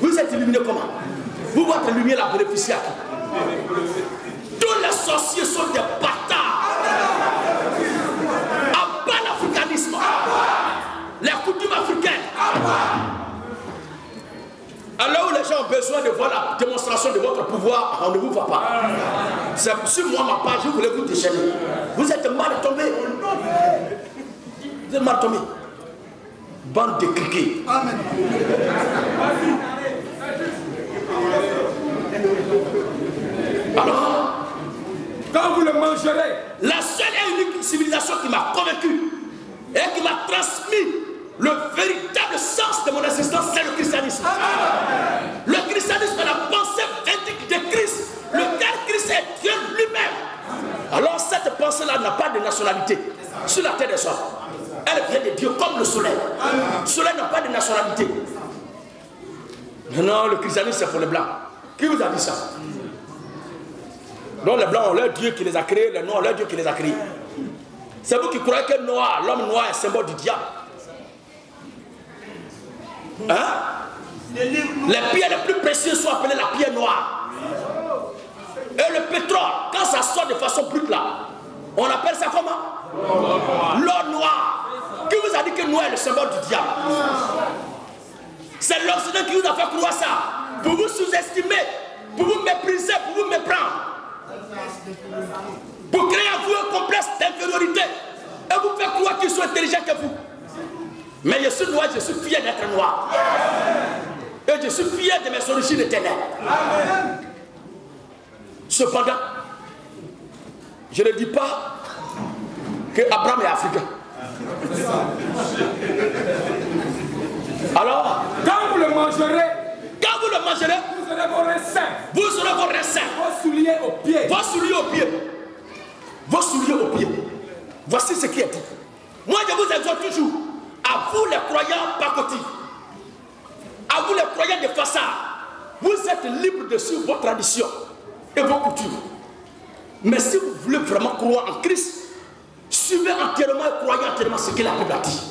Vous êtes illuminé comment? Vous, votre lumière la bénéficie à qui? Tous les sorciers sont des bâtards. À bas l'africanisme. Les coutumes africaines. Alors où les gens ont besoin de voir la démonstration de votre pouvoir, on ne vous voit pas. C'est sur moi, ma page, je voulais vous déchaîner. Vous êtes mal tombé. Vous êtes mal tombé. Bande de criquets. Amen. Alors, quand vous le mangerez, la seule et unique civilisation qui m'a convaincu et qui m'a transmis le véritable sens de mon existence, c'est le christianisme. Amen. Le christianisme est la pensée véridique de Christ, lequel Christ est Dieu lui-même. Alors cette pensée-là n'a pas de nationalité sur la terre des hommes. Elle vient de Dieu comme le soleil. Le soleil n'a pas de nationalité. Non, le christianisme c'est pour les blancs. Qui vous a dit ça? Donc les blancs ont leur Dieu qui les a créés, les noirs ont leur Dieu qui les a créés. C'est vous qui croyez que noir, l'homme noir est symbole du diable. Hein? Les pierres les plus précieuses sont appelées la pierre noire. Et le pétrole, quand ça sort de façon brute là, on appelle ça comment? L'or noir. Qui vous a dit que noir est le symbole du diable? C'est l'Occident qui vous a fait croire ça. Pour vous sous-estimer, pour vous mépriser, pour vous méprendre. Pour créer à vous un complexe d'infériorité. Et vous faire croire qu'ils sont intelligents que vous. Mais je suis noir, je suis fier d'être noir. Et je suis fier de mes origines éternelles. Cependant, je ne dis pas que Abraham est africain. Alors, quand vous le mangerez, vous aurez vos raisins. Vous aurez vos raisins. Vos souliers aux pieds. Vos souliers aux pieds. Vos souliers aux pieds. Voici ce qui est dit. Moi, je vous exhorte toujours. À vous les croyants pacotis, à vous les croyants de façade, vous êtes libres de suivre vos traditions et vos coutumes. Mais si vous voulez vraiment croire en Christ, suivez entièrement et croyez entièrement ce que la Bible a dit.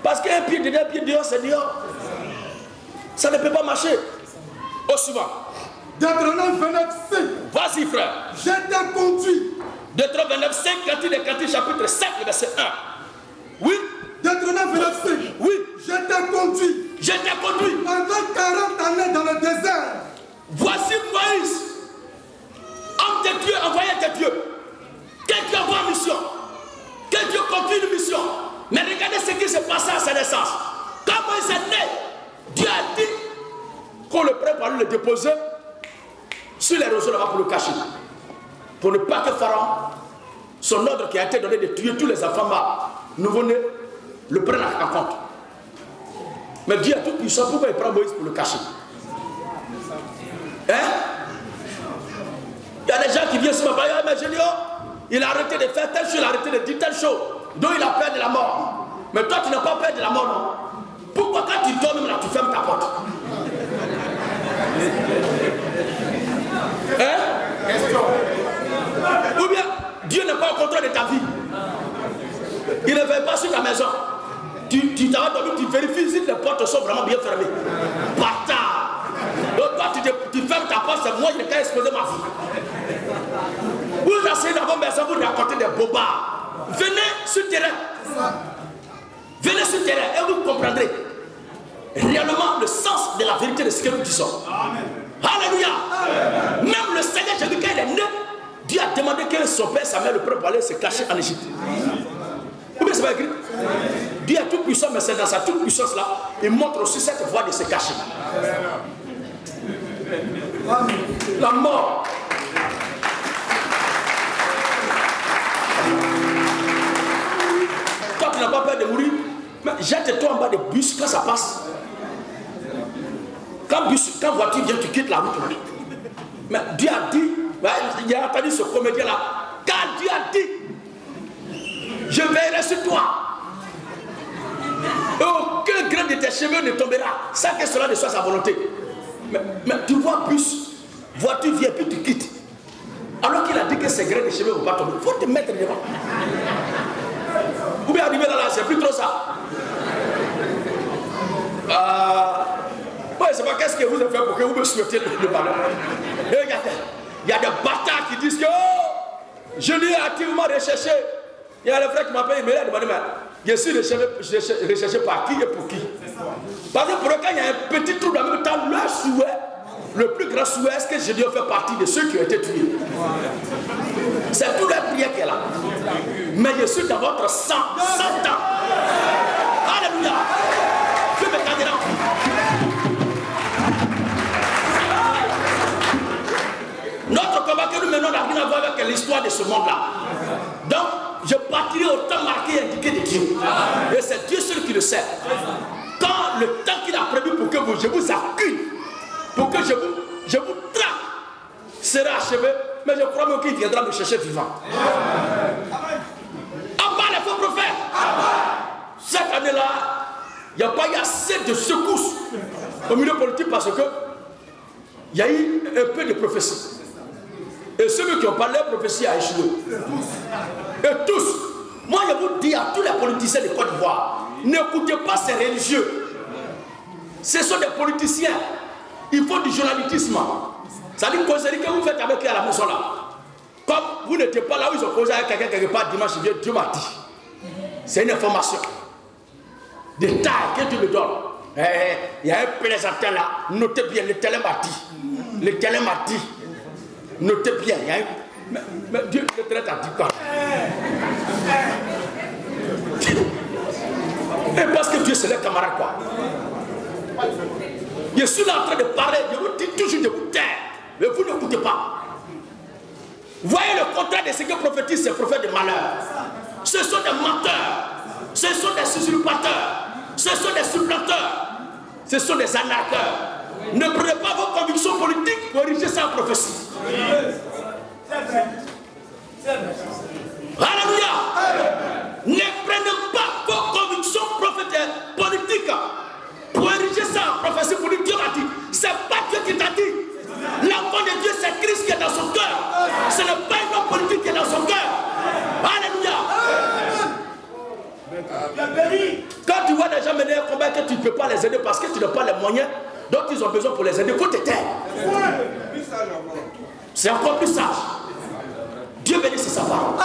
Parce qu'un pied dedans, un pied dehors, c'est dehors. Ça ne peut pas marcher. Au suivant. Deutéronome 29:5. Vas-y frère. Je t'ai conduit. Deutéronome 29:5, Cantique des Cantiques, chapitre 5, verset 1. Oui. Deutéronome 29:5. Oui. Je t'ai conduit. Je t'ai conduit. Pendant 40 années dans le désert. Voici Moïse, homme de Dieu, envoyé de Dieu. Que Dieu envoie en mission. Que Dieu confie une mission. Mais regardez ce qui s'est passé à sa naissance. Quand Moïse est né, Dieu a dit qu'on le prenne par lui, le déposer sur les roseaux là-bas pour le cacher. Pour ne pas que Pharaon, son ordre qui a été donné de tuer tous les enfants mâles, nouveau-nés, le prenne en compte. Mais Dieu est tout puissant, pourquoi il prend Moïse pour le cacher? Hein? Il y a des gens qui viennent sur ma parole, mais je dis, il a arrêté de faire telle chose, il a arrêté de dire telle chose, donc il a peur de la mort. Mais toi, tu n'as pas peur de la mort, non? Pourquoi quand tu dors, même là, tu fermes ta porte? Hein? Ou bien, Dieu n'est pas au contrôle de ta vie. Il ne veille pas sur ta maison. Tu t'arrêtes dormir, tu vérifies si les portes sont vraiment bien fermées. Bâtard! Donc toi, tu fermes ta porte, c'est moi qui ai exposé ma vie. Vous asseyez dans vos maisons, vous racontez des bobards. Venez sur le terrain. Venez sur le terrain et vous comprendrez réellement le sens de la vérité de ce que nous disons. Amen. Alléluia. Amen. Même le Seigneur Jésus, quand il est né, Dieu a demandé que son père Samuel le prenne pour aller se cacher en Égypte. Vous voyez, c'est pas écrit. Dieu est tout puissant, mais c'est dans sa toute puissance là, il montre aussi cette voie de se cacher. La mort. Toi, tu n'as pas peur de mourir, mais jette-toi en bas des bus quand ça passe. Quand voiture vient, tu quittes la route. Mais Dieu a dit, il a entendu ce comédien-là, car Dieu a dit, je veillerai sur toi. Et aucun grain de tes cheveux ne tombera, sans que cela ne soit sa volonté. Mais tu vois, bus, voiture vient, puis tu quittes. Alors qu'il a dit que ces grains de cheveux ne vont pas tomber. Il faut te mettre devant. Vous pouvez arriver là, c'est plus trop ça. Moi, je ne sais pas qu'est-ce que vous avez fait pour que vous me souhaitiez le malheur. Il y a des bâtards qui disent que je l'ai activement recherché. Il y a le frère qui m'appelle, il me dit, je suis recherché par qui et pour qui. Parce que pour aucun, il y a un petit trou dans le même temps, leur souhait, le plus grand souhait, est-ce que Jésus fait partie de ceux qui ont été tués. C'est tout leur prière qui est là. Mais je suis dans votre sang, 100 ans. Alléluia. Je me garderai en vie. Notre combat que nous menons n'a rien à voir avec l'histoire de ce monde-là. Donc, je partirai au temps marqué et indiqué de Dieu. Et c'est Dieu seul qui le sait. Quand le temps qu'il a prévu pour que je vous accuse, pour que je vous traque, sera achevé, mais je crois même qu'il viendra me chercher vivant. En bas les faux prophètes. Cette année-là, il n'y a pas eu assez de secousses au milieu politique parce que il y a eu un peu de prophétie. Et ceux qui ont parlé de prophétie a échoué. Et tous, moi je vous dis à tous les politiciens de Côte d'Ivoire, n'écoutez pas ces religieux. Ce sont des politiciens. Il faut du journalisme. Ça dit causerie que vous faites avec eux à la maison là. Comme vous n'étiez pas là où ils ont causé avec quelqu'un quelque part dimanche, Dieu m'a dit. C'est une information. De taille que tu me donnes. Il y a un plaisantin là, notez bien, le télé m'a dit. Le télé m'a dit. Notez bien, il y a un... mais Dieu le traite à 10 quoi. Et parce que Dieu c'est le camarade quoi. Je suis là en train de parler, je vous dis toujours de vous taire, mais vous n'écoutez pas. Voyez le contraire de ce que prophétisent ces prophètes de malheur. Ce sont des menteurs, ce sont des usurpateurs, ce sont des supplanteurs, ce sont des anarcheurs. Ne prenez pas vos convictions politiques pour ériger ça en prophétie. Alléluia. Ne prenez pas vos convictions politiques pour ériger ça en prophétie. Pour dire Dieu m'a dit. C'est pas Dieu qui t'a dit. L'enfant de Dieu, c'est Christ qui est dans son cœur. Ce n'est pas une homme politique qui est dans son cœur. Alléluia. Quand tu vois des gens mener un combat que tu ne peux pas les aider parce que tu n'as pas les moyens dont ils ont besoin pour les aider, il faut te taire. C'est encore plus sage. Dieu bénisse sa parole.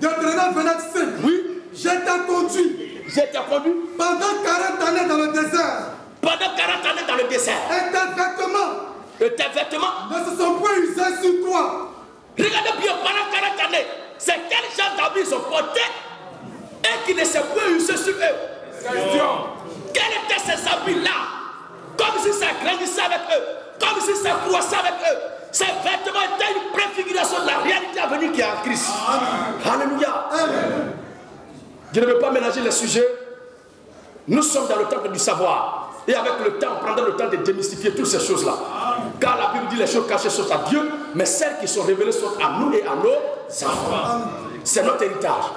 Deutéronome 25. Oui. Je t'ai conduit. Je t'ai conduit. Pendant 40 années dans le désert. Pendant 40 années dans le désert. Et tes vêtements ne se sont pas usés sur toi. Regardez bien, pendant 40 années, c'est quel genre d'habits ils ont porté et qui ne s'est pas usé sur eux. Quels étaient ces habits-là? Comme si ça grandissait avec eux, comme si ça croissait avec eux. Ces vêtements étaient une préfiguration de la réalité à venir qui est en Christ. Alléluia. Je ne veux pas mélanger les sujets. Nous sommes dans le temple du savoir. Et avec le temps, on prendra le temps de démystifier toutes ces choses-là. Car la Bible dit les choses cachées sont à Dieu, mais celles qui sont révélées sont à nous et à nos enfants. C'est notre héritage.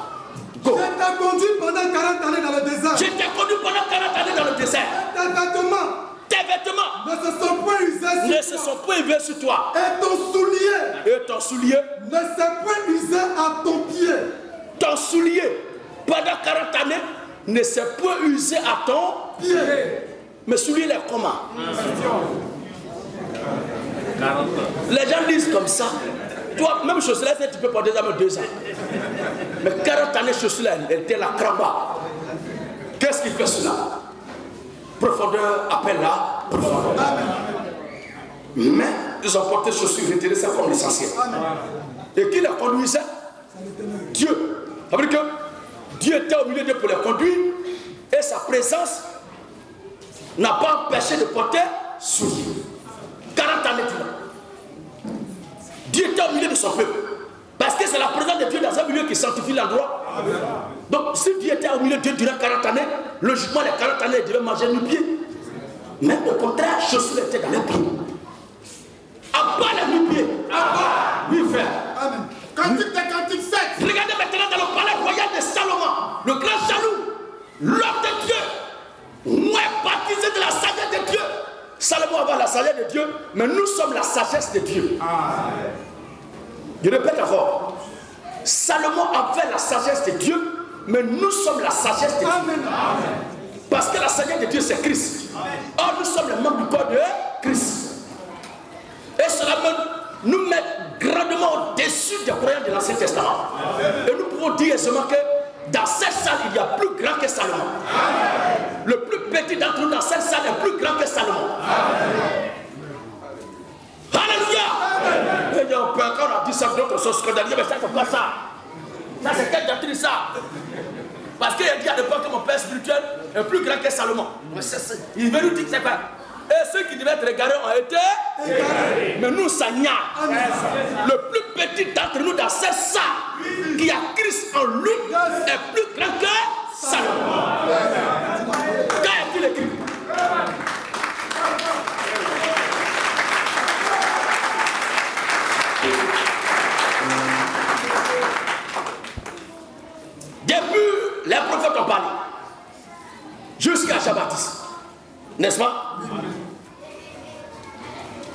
Go. Je t'ai conduit pendant 40 années dans le désert. Je t'ai conduit pendant 40 années dans le désert. Tes vêtements ne se sont pas usés sur toi. Et ton soulier ne s'est pas usé à ton pied. Ton soulier pendant 40 années ne s'est pas usé à ton pied. Mais soulier est comment? Les gens disent comme ça. Toi, même chaussures-là, tu peux porter ça même 2 ans. Mais 40 années chaussures-là, elle était la cramba. Qu'est-ce qu'il fait cela? Profondeur, appelle là, profondeur. Mais ils ont porté chaussures, retiré ça comme l'essentiel. Et qui les conduisait? Dieu. Ça veut dire que Dieu était au milieu d'eux pour les conduire et sa présence n'a pas empêché de porter souliers. 40 années plus. Dieu était au milieu de son peuple. Parce que c'est la présence de Dieu dans un milieu qui sanctifie l'endroit. Donc si Dieu était au milieu de Dieu durant 40 années, logiquement les 40 années, il devait manger nu-pieds. Mais au contraire, chaussures étaient dans les pieds. À bas les nu-pieds. À bas. Oui, frère. Amen. Cantique des cantiques 7. Regardez maintenant dans le palais royal de Salomon, le grand jaloux, l'homme de Dieu, moi baptisé de la sagesse de Dieu. Salomon avait la sagesse de Dieu, mais nous sommes la sagesse de Dieu. Amen. Je répète encore. Salomon avait la sagesse de Dieu, mais nous sommes la sagesse de Dieu. Amen. Parce que la sagesse de Dieu, c'est Christ. Or, nous sommes les membres du corps de Christ. Et cela nous met grandement au-dessus des croyants de l'Ancien Testament. Et nous pouvons dire aisément que dans cette salle, il y a plus grand que Salomon. Le plus petit d'entre nous dans cette salle est plus grand que Salomon. Alléluia. Et on peut encore dire ça d'autres choses scandaleuses, mais ça c'est pas ça. Ça c'est quelle doctrine ça? Parce qu'il a dit à l'époque que mon père spirituel est plus grand que Salomon. Il veut nous dire que c'est quoi? Et ceux qui devaient être égarés ont été égarés. Mais nous, ça n'y a. Le plus petit d'entre nous dans cette salle qui a Christ en lui est plus grand que Salomon. Qu'est-ce qu'il écrit? Depuis les prophètes ont parlé jusqu'à Jean-Baptiste, n'est-ce pas?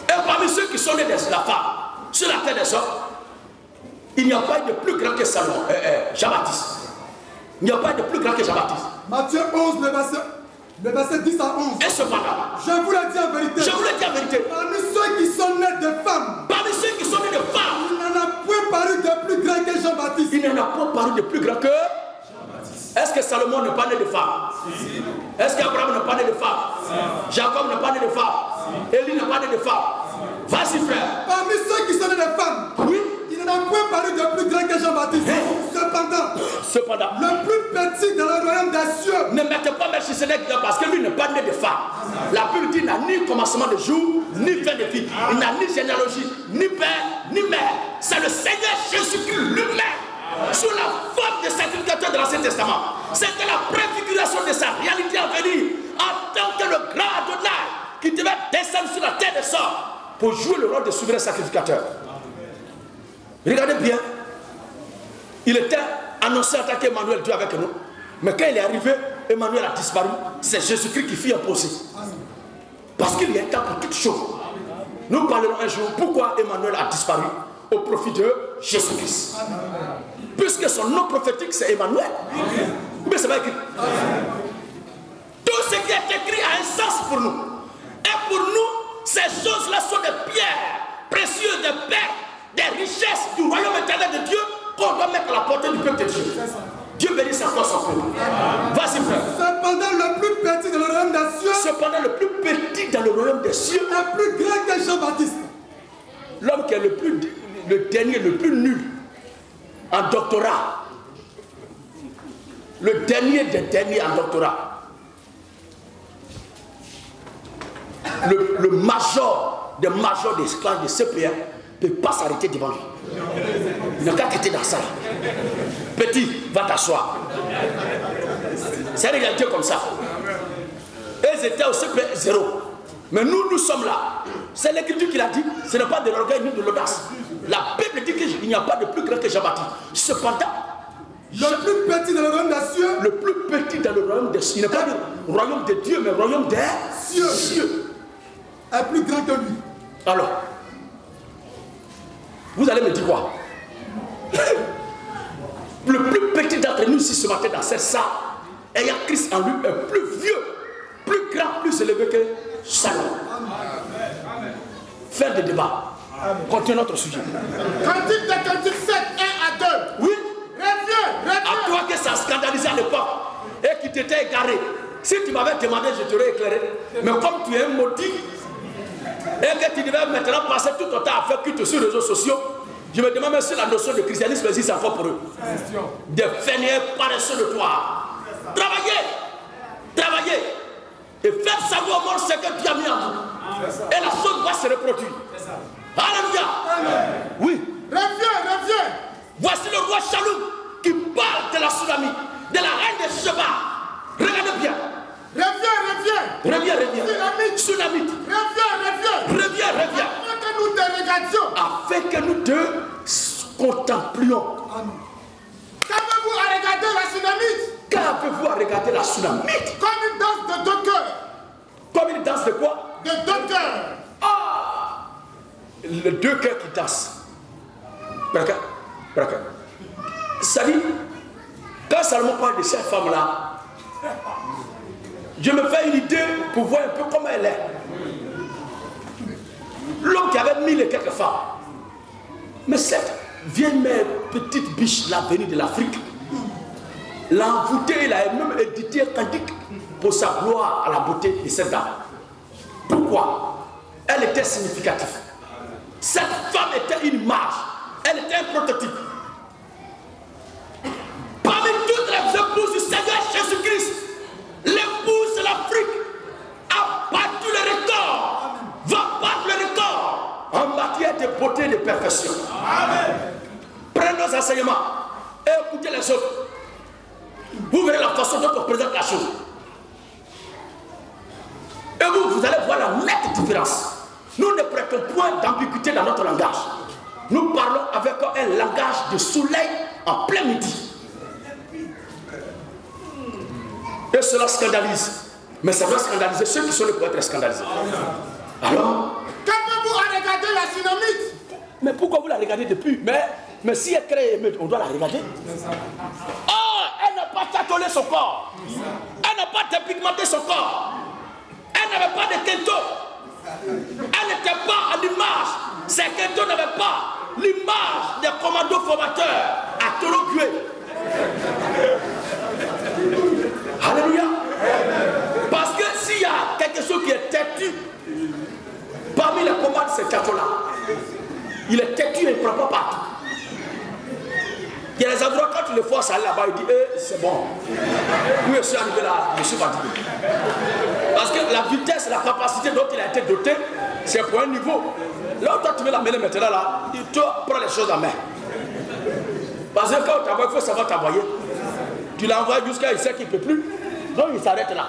Et parmi ceux qui sont nés de la femme sur la terre des hommes, il n'y a pas eu de plus grand que Salomon, Jean-Baptiste. Il n'y a pas eu de plus grand que Jean-Baptiste. Matthieu 11, le verset 10 à 11. Et cependant, je vous le dis en vérité. Je vous le dis en vérité. Parmi ceux qui sont nés de femmes. Parmi ceux qui sont nés de femmes. Il n'en a point paru de plus grand que Jean-Baptiste. Il n'en a pas paru de plus grand que Jean-Baptiste. Est-ce que Salomon n'est pas né de femme? Est-ce qu'Abraham n'est pas né de femme? Jacob n'est pas né de femme? Élie n'est pas né de femme? Vas-y frère. Parmi ceux qui sont nés de femmes. Oui. Il n'en a point paru de plus grand que Jean-Baptiste. Cependant, le plus petit dans le royaume des cieux. Ne mettez pas Melchisedec parce que lui n'est pas né de femme. La Bible dit qu'il n'a ni commencement de jour, ni fin de vie. Il n'a ni généalogie, ni père, ni mère. C'est le Seigneur Jésus-Christ lui-même, sous la forme de sacrificateur de l'Ancien Testament. C'était la préfiguration de sa réalité à venir en tant que le grand Adonai qui devait descendre sur la terre des sorts pour jouer le rôle de souverain sacrificateur. Regardez bien, il était annoncé en tant qu'Emmanuel, Dieu avec nous. Mais quand il est arrivé, Emmanuel a disparu. C'est Jésus-Christ qui fit imposer. Parce qu'il y a un temps pour toutes choses. Nous parlerons un jour pourquoi Emmanuel a disparu au profit de Jésus-Christ. Puisque son nom prophétique c'est Emmanuel. Mais c'est pas écrit. Tout ce qui est écrit a un sens pour nous. Et pour nous, ces choses-là sont des pierres précieuses, des perles, des richesses du royaume éternel de Dieu qu'on doit mettre à la portée du peuple de Dieu. Dieu bénisse encore son peuple. Vas-y frère. Cependant le plus petit dans le royaume des cieux. Cependant le plus petit dans le royaume des cieux est plus grand que Jean-Baptiste. L'homme qui est le dernier, le plus nul en doctorat. Le dernier des derniers en doctorat. Le major des majors des classes de CPR ne peut pas s'arrêter devant lui. Il n'a qu'à quitter dans ça. Petit, va t'asseoir. C'est une réalité comme ça. Ils étaient au CPR 0. Mais nous sommes là. C'est l'écriture qui l'a dit. Ce n'est pas de l'orgueil ni de l'audace. La Bible dit qu'il n'y a pas de plus grand que Jean-Baptiste. Cependant, le plus petit dans le royaume des cieux. Le plus petit dans le royaume des cieux. Il n'est pas le royaume de Dieu, mais le royaume des cieux. Est plus grand que lui. Alors, vous allez me dire quoi? Le plus petit d'entre nous ici ce matin dans cette salle, ayant Christ en lui, est plus vieux, plus grand, plus élevé que Salomon. Fin de débat. Continuons notre sujet. Cantique de Cantique 7, 1 à 2. Oui. Reviens. À toi que ça scandalisait à l'époque et qui t'était égaré. Si tu m'avais demandé, je t'aurais éclairé. Mais comme tu es un maudit, et que tu devais maintenant passer tout ton temps à faire culte sur les réseaux sociaux, je me demande même si la notion de christianisme existe encore pour eux. Des fainéants paresseux de toi. Travaillez et faire savoir au monde ce que Dieu a mis en vous. Et la chose va se reproduire. Alléluia. Oui. Reviens. Voici le roi Chaloum qui parle de la tsunami, de la reine de Sheba. Regardez bien. Reviens. Tsunami. Reviens. Afin que nous te regardions. Afin que nous te contemplions. Qu'avez-vous à regarder la tsunamite? Qu'avez-vous à regarder la tsunamite? Comme une danse de deux cœurs. Comme une danse de quoi? De deux cœurs. Ah! Les deux cœurs qui dansent. Braka. Ça dit, quand Salomon parle de cette femme-là, je me fais une idée pour voir un peu comment elle est. L'homme qui avait 1000 et quelques femmes. Mais cette vieille mère, petite biche, là, venue de l'Afrique, l'a envoûtée, il a même édité un cantique pour sa gloire à la beauté de cette dame. Pourquoi? Elle était significative. Cette femme était une image. Elle était un prototype. Parmi toutes les épouses du Seigneur Jésus-Christ, l'épouse de l'Afrique a battu le record, va battre le record en matière de beauté et de perfection. Amen. Prenez nos enseignements et écoutez les autres. Vous verrez la façon dont on présente la chose. Et vous allez voir la nette différence. Nous ne prêtons point d'ambiguïté dans notre langage. Nous parlons avec un langage de soleil en plein midi. Et cela scandalise. Mais ça doit scandaliser ceux qui sont là pour être scandalisés. Alors, qu'avez-vous à regarder la tsunamite? Mais pourquoi vous la regardez depuis? Mais si elle crée émeute, on doit la regarder. Oh, elle n'a pas tâtonné son corps. Elle n'a pas dépigmenté son corps. Elle n'avait pas de kento. Elle n'était pas à l'image. Ces kento n'avaient pas l'image des commandos formateurs à Torogué. Alléluia. Parce que s'il y a quelque chose qui est têtu, parmi les commandes de ces kento-là, il est têtu et il ne prend pas partout. Il y a des endroits quand tu le forces à aller là-bas, il dit c'est bon. Oui, je suis arrivé là, je suis fatigué. Parce que la vitesse, la capacité dont il a été doté, c'est pour un niveau. Là où toi tu veux l'amener maintenant là, il te prend les choses en main. Parce que quand tu t'envoies, il faut savoir t'envoyer. Tu l'envoies jusqu'à il sait qu'il ne peut plus. Donc il s'arrête là.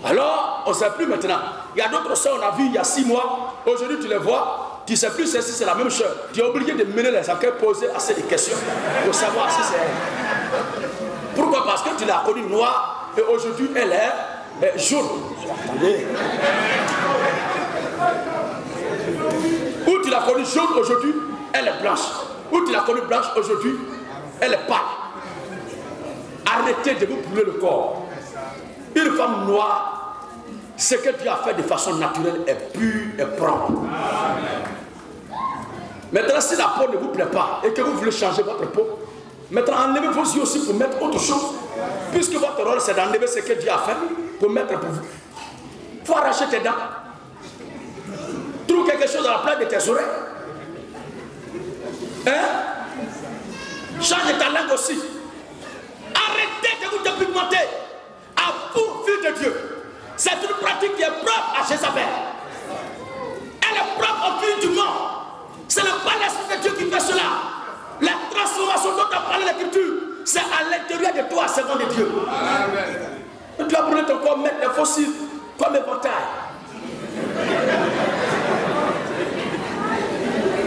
Alors, on ne sait plus maintenant. Il y a d'autres soeurs, on a vu il y a 6 mois. Aujourd'hui, tu les vois. Tu ne sais plus si c'est la même chose. Tu es obligé de mener les enquêtes, poser assez de questions pour savoir si c'est elle. Pourquoi? Parce que tu l'as connue noire et aujourd'hui, elle est jaune. Attendez. Ou tu l'as connue jaune aujourd'hui, elle est blanche. Ou tu l'as connue blanche aujourd'hui, elle est pâle. Arrêtez de vous brûler le corps. Une femme noire, ce que Dieu a fait de façon naturelle est pur et propre. Maintenant, si la peau ne vous plaît pas et que vous voulez changer votre peau, maintenant enlevez vos yeux aussi pour mettre autre chose. Puisque votre rôle c'est d'enlever ce que Dieu a fait pour mettre pour vous. Il faut arracher tes dents. Trouve quelque chose à la place de tes oreilles. Hein? Change ta langue aussi. Arrêtez de vous dépigmenter. À vous, fille de Dieu. C'est une pratique qui est propre à Jézabel. Elle est propre aux filles du monde. Ce n'est pas l'esprit de Dieu qui fait cela. La transformation dont a parlé l'Écriture, c'est à l'intérieur de toi, servant de Dieu. Tu dois brûler ton corps, mettre les fossiles comme éventail.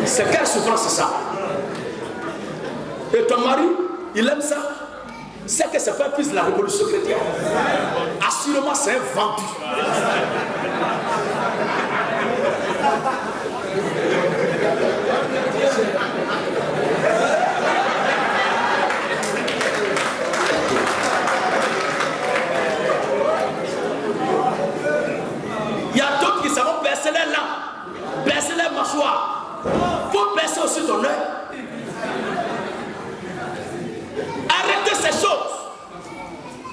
C'est quelle souffrance c'est ça? Et ton mari, il aime ça? C'est que c'est pas un fils de la révolution chrétienne. Assurément, c'est un vendu. Il y a d'autres qui savent percer les lampes, percer les mâchoires. Il faut percer aussi ton œil. Arrêtez ces choses.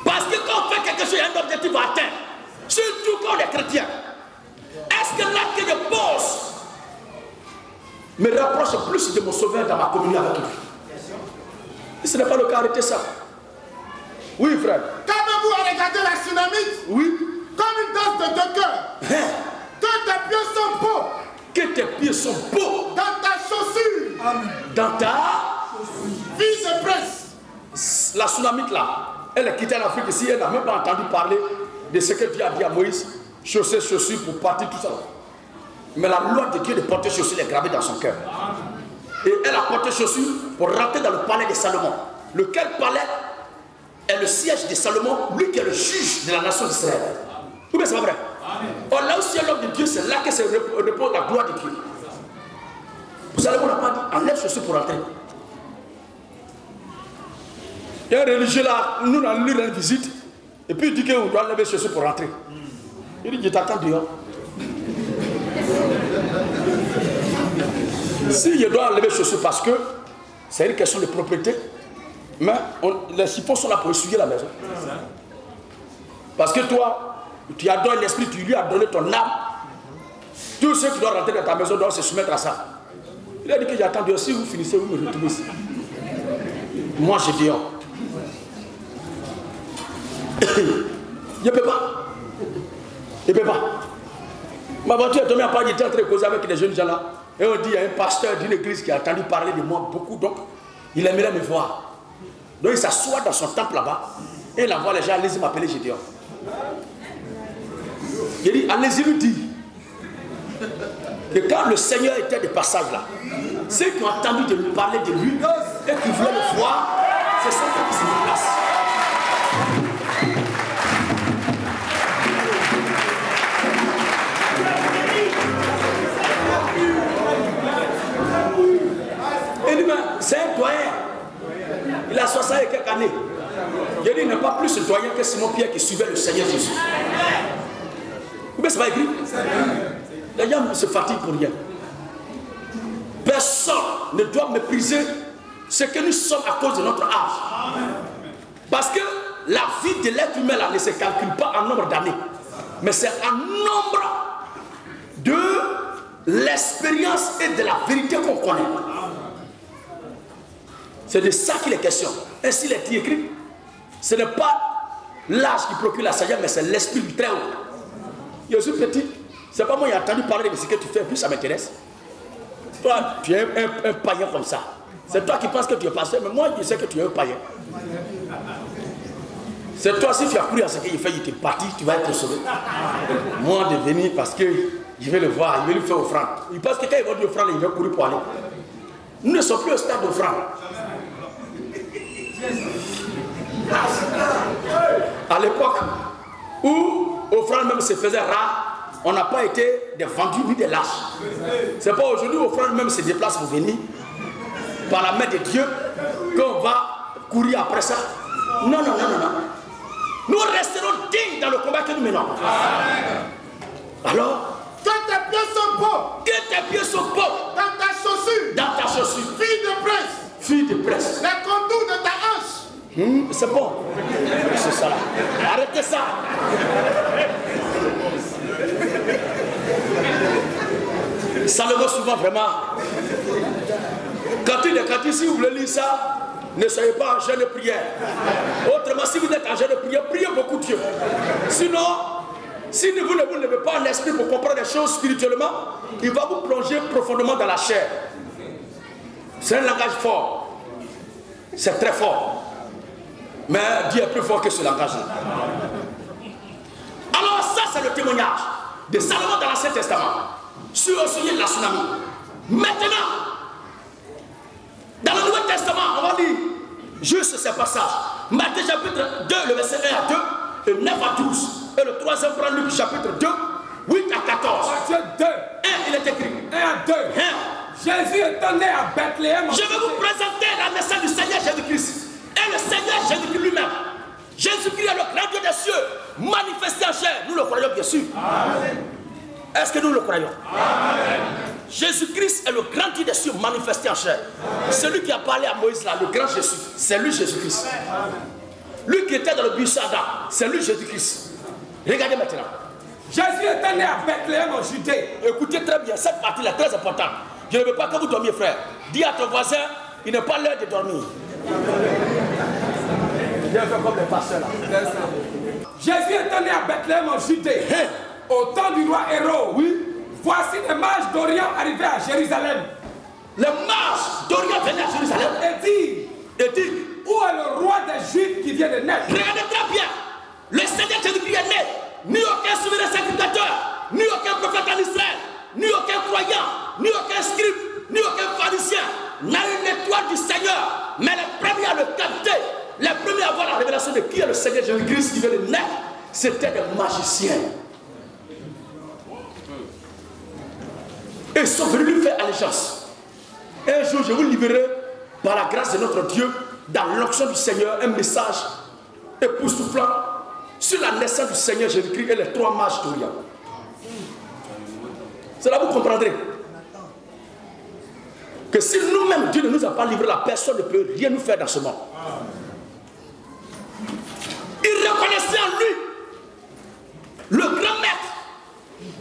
Parce que quand on fait quelque chose, il y a un objectif à atteindre. Surtout quand on est chrétien. Est-ce que l'acte de pause me rapproche plus de mon sauveur dans ma communion avec lui. Et ce n'est pas le cas, arrêtez ça. Oui, frère. Calmez-vous à regarder la tsunamite. Oui. Comme une danse de deux cœurs. Que tes pieds sont beaux. Que tes pieds sont beaux. Dans ta chaussure. Amen. Dans ta Fille de presse. La tsunamite là, elle est quittée l'Afrique ici, elle n'a même pas entendu parler de ce que Dieu a dit à Moïse, chausser, chaussures pour partir, tout ça. Mais la loi de Dieu de porter chaussures est gravée dans son cœur. Et elle a porté chaussures pour rentrer dans le palais de Salomon. Lequel palais est le siège de Salomon, lui qui est le juge de la nation d'Israël. Ou bien c'est pas vrai? Or là aussi, l'homme de Dieu, c'est là que se repose la gloire de Dieu. Salomon n'a pas dit, enlève chaussures pour rentrer. Il y a un religieux là, nous allons lui rendre visite, et puis il dit qu'on doit enlever chaussures pour rentrer. Il dit, je t'attends dehors. Si je dois enlever chaussures parce que c'est une question de propriété, mais les chiffons sont là pour essuyer la maison. Parce que toi, tu adores l'esprit, tu lui as donné ton âme. Tous ceux qui doivent rentrer dans ta maison doivent se soumettre à ça. Il a dit que j'attends dehors. Si vous finissez, vous me retrouvez ici. Moi, je dis dehors. Je ne peux pas. Je ne peux pas. Ma voiture est tombée en panne, j'étais en train de causer avec des jeunes gens là. Et on dit, il y a un pasteur d'une église qui a entendu parler de moi beaucoup, donc il aimerait me voir. Donc il s'assoit dans son temple là-bas, et il envoie les gens, allez-y m'appeler Gédéon. Il dit, allez-y lui dire que quand le Seigneur était de passage là, ceux qui ont entendu de lui parler de lui et qui voulaient le voir, c'est ceux qui se déplacent. C'est un doyen. Il a 60 et quelques années. Il dit, il n'est pas plus doyen que Simon Pierre qui suivait le Seigneur Jésus. Mais c'est pas écrit. Les gens se fatiguent pour rien. Personne ne doit mépriser ce que nous sommes à cause de notre âge. Parce que la vie de l'être humain là, ne se calcule pas en nombre d'années. Mais c'est en nombre de l'expérience et de la vérité qu'on connaît. C'est de ça qu'il est question. Ainsi il est écrit. Ce n'est pas l'âge qui procure la sagesse, mais c'est l'esprit du très haut. Je suis petit. C'est pas moi qui ai entendu parler de ce que tu fais, puis ça m'intéresse. Toi, tu es un païen comme ça. C'est toi qui penses que tu es pasteur, mais moi je sais que tu es un païen. C'est toi, si tu as cru à ce qu'il fait, il t'est parti, tu vas être sauvé. Moi de venir parce que je vais le voir, je vais lui faire offrande. Il pense que quand il va dire offrande, il va courir pour aller. Nous ne sommes plus au stade d'offrande. À l'époque où offrande même se faisait rare, on n'a pas été des vendus ni des lâches. C'est pas aujourd'hui où offrande même se déplace pour venir par la main de Dieu qu'on va courir après ça. Non, non, non, non, non. Nous resterons dignes dans le combat que nous menons. Alors, que tes pieds sont beaux. Que tes pieds sont beaux. Dans ta chaussure. Dans ta chaussure. Fille de presse. Fille de presse. Les contours de ta hanche. C'est bon. C'est ça. Arrêtez ça. Salomon souvent vraiment. Quand il si vous voulez lire ça, ne soyez pas en jeûne de prière. Autrement, si vous êtes en jeûne de prière, priez beaucoup Dieu. Sinon, si vous ne vous levez pas en esprit pour comprendre les choses spirituellement, il va vous plonger profondément dans la chair. C'est un langage fort. C'est très fort. Mais Dieu est plus fort que ce langage-là. Alors ça, c'est le témoignage de Salomon dans l'Ancien Testament sur le sujet de la tsunami. Maintenant, dans le Nouveau Testament, on va lire juste ces passages. Matthieu chapitre 2, le verset 1 à 2, et 9 à 12. Et le troisième prend Luc chapitre 2, 8 à 14. Matthieu 2. 1, il est écrit. 1 à 2. 1. Jésus est né à Bethléem. Je vais vous présenter la naissance du Seigneur Jésus-Christ. Et le Seigneur Jésus-Christ lui-même. Jésus-Christ est le grand Dieu des cieux, manifesté en chair. Nous le croyons bien sûr. Est-ce que nous le croyons? Jésus-Christ est le grand Dieu des cieux, manifesté en chair. Celui qui a parlé à Moïse là, le grand Jésus, c'est lui Jésus-Christ. Lui qui était dans le buisson d'Adam, c'est lui Jésus-Christ. Regardez maintenant. Jésus est né à Bethléem en Judée. Écoutez très bien, cette partie-là est très importante. Je ne veux pas que vous dormiez, frère. Dis à ton voisin, il n'est pas l'heure de dormir. Viens faire comme les pasteurs là. Jésus est né à Bethléem en Judée. Au temps du roi Hérode. Oui. Voici les mages d'Orient arrivés à Jérusalem. Les mages d'Orient venaient à Jérusalem. Et dit, où est le roi des Juifs qui vient de naître? Regardez très bien. Le Seigneur Jésus-Christ est né. Ni aucun souverain sacrificateur, ni aucun prophète en Israël, ni aucun croyant, ni aucun scribe, ni aucun pharisien n'a une étoile du Seigneur. Mais les premiers à le capter, les premiers à avoir la révélation de qui est le Seigneur Jésus-Christ qui vient de naître, c'était des magiciens. Et ils sont venus lui faire allégeance. Un jour, je vous livrerai, par la grâce de notre Dieu, dans l'onction du Seigneur, un message époustouflant sur la naissance du Seigneur Jésus-Christ et les 3 mages d'Orient. Cela vous comprendrez. Que si nous-mêmes, Dieu ne nous a pas livré, la personne ne peut rien nous faire dans ce monde. Il reconnaissait en lui le grand maître.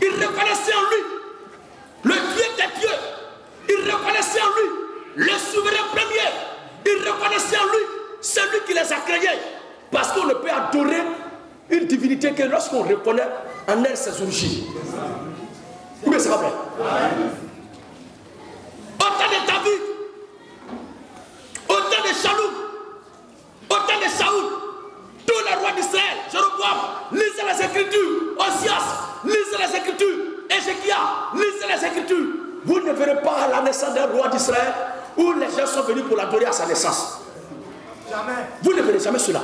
Il reconnaissait en lui le Dieu des dieux. Il reconnaissait en lui le souverain premier. Il reconnaissait en lui celui qui les a créés. Parce qu'on ne peut adorer une divinité que lorsqu'on reconnaît en elle ses origines. Oui, mais c'est pas vrai. Autant de David, autant de Shaloum, autant de Saoul, tous les rois d'Israël, Jéroboam, lisez les Écritures, Osias, lisez les Écritures, Ézéchias, lisez les Écritures. Vous ne verrez pas la naissance d'un roi d'Israël où les gens sont venus pour l'adorer à sa naissance. Jamais. Vous ne verrez jamais cela.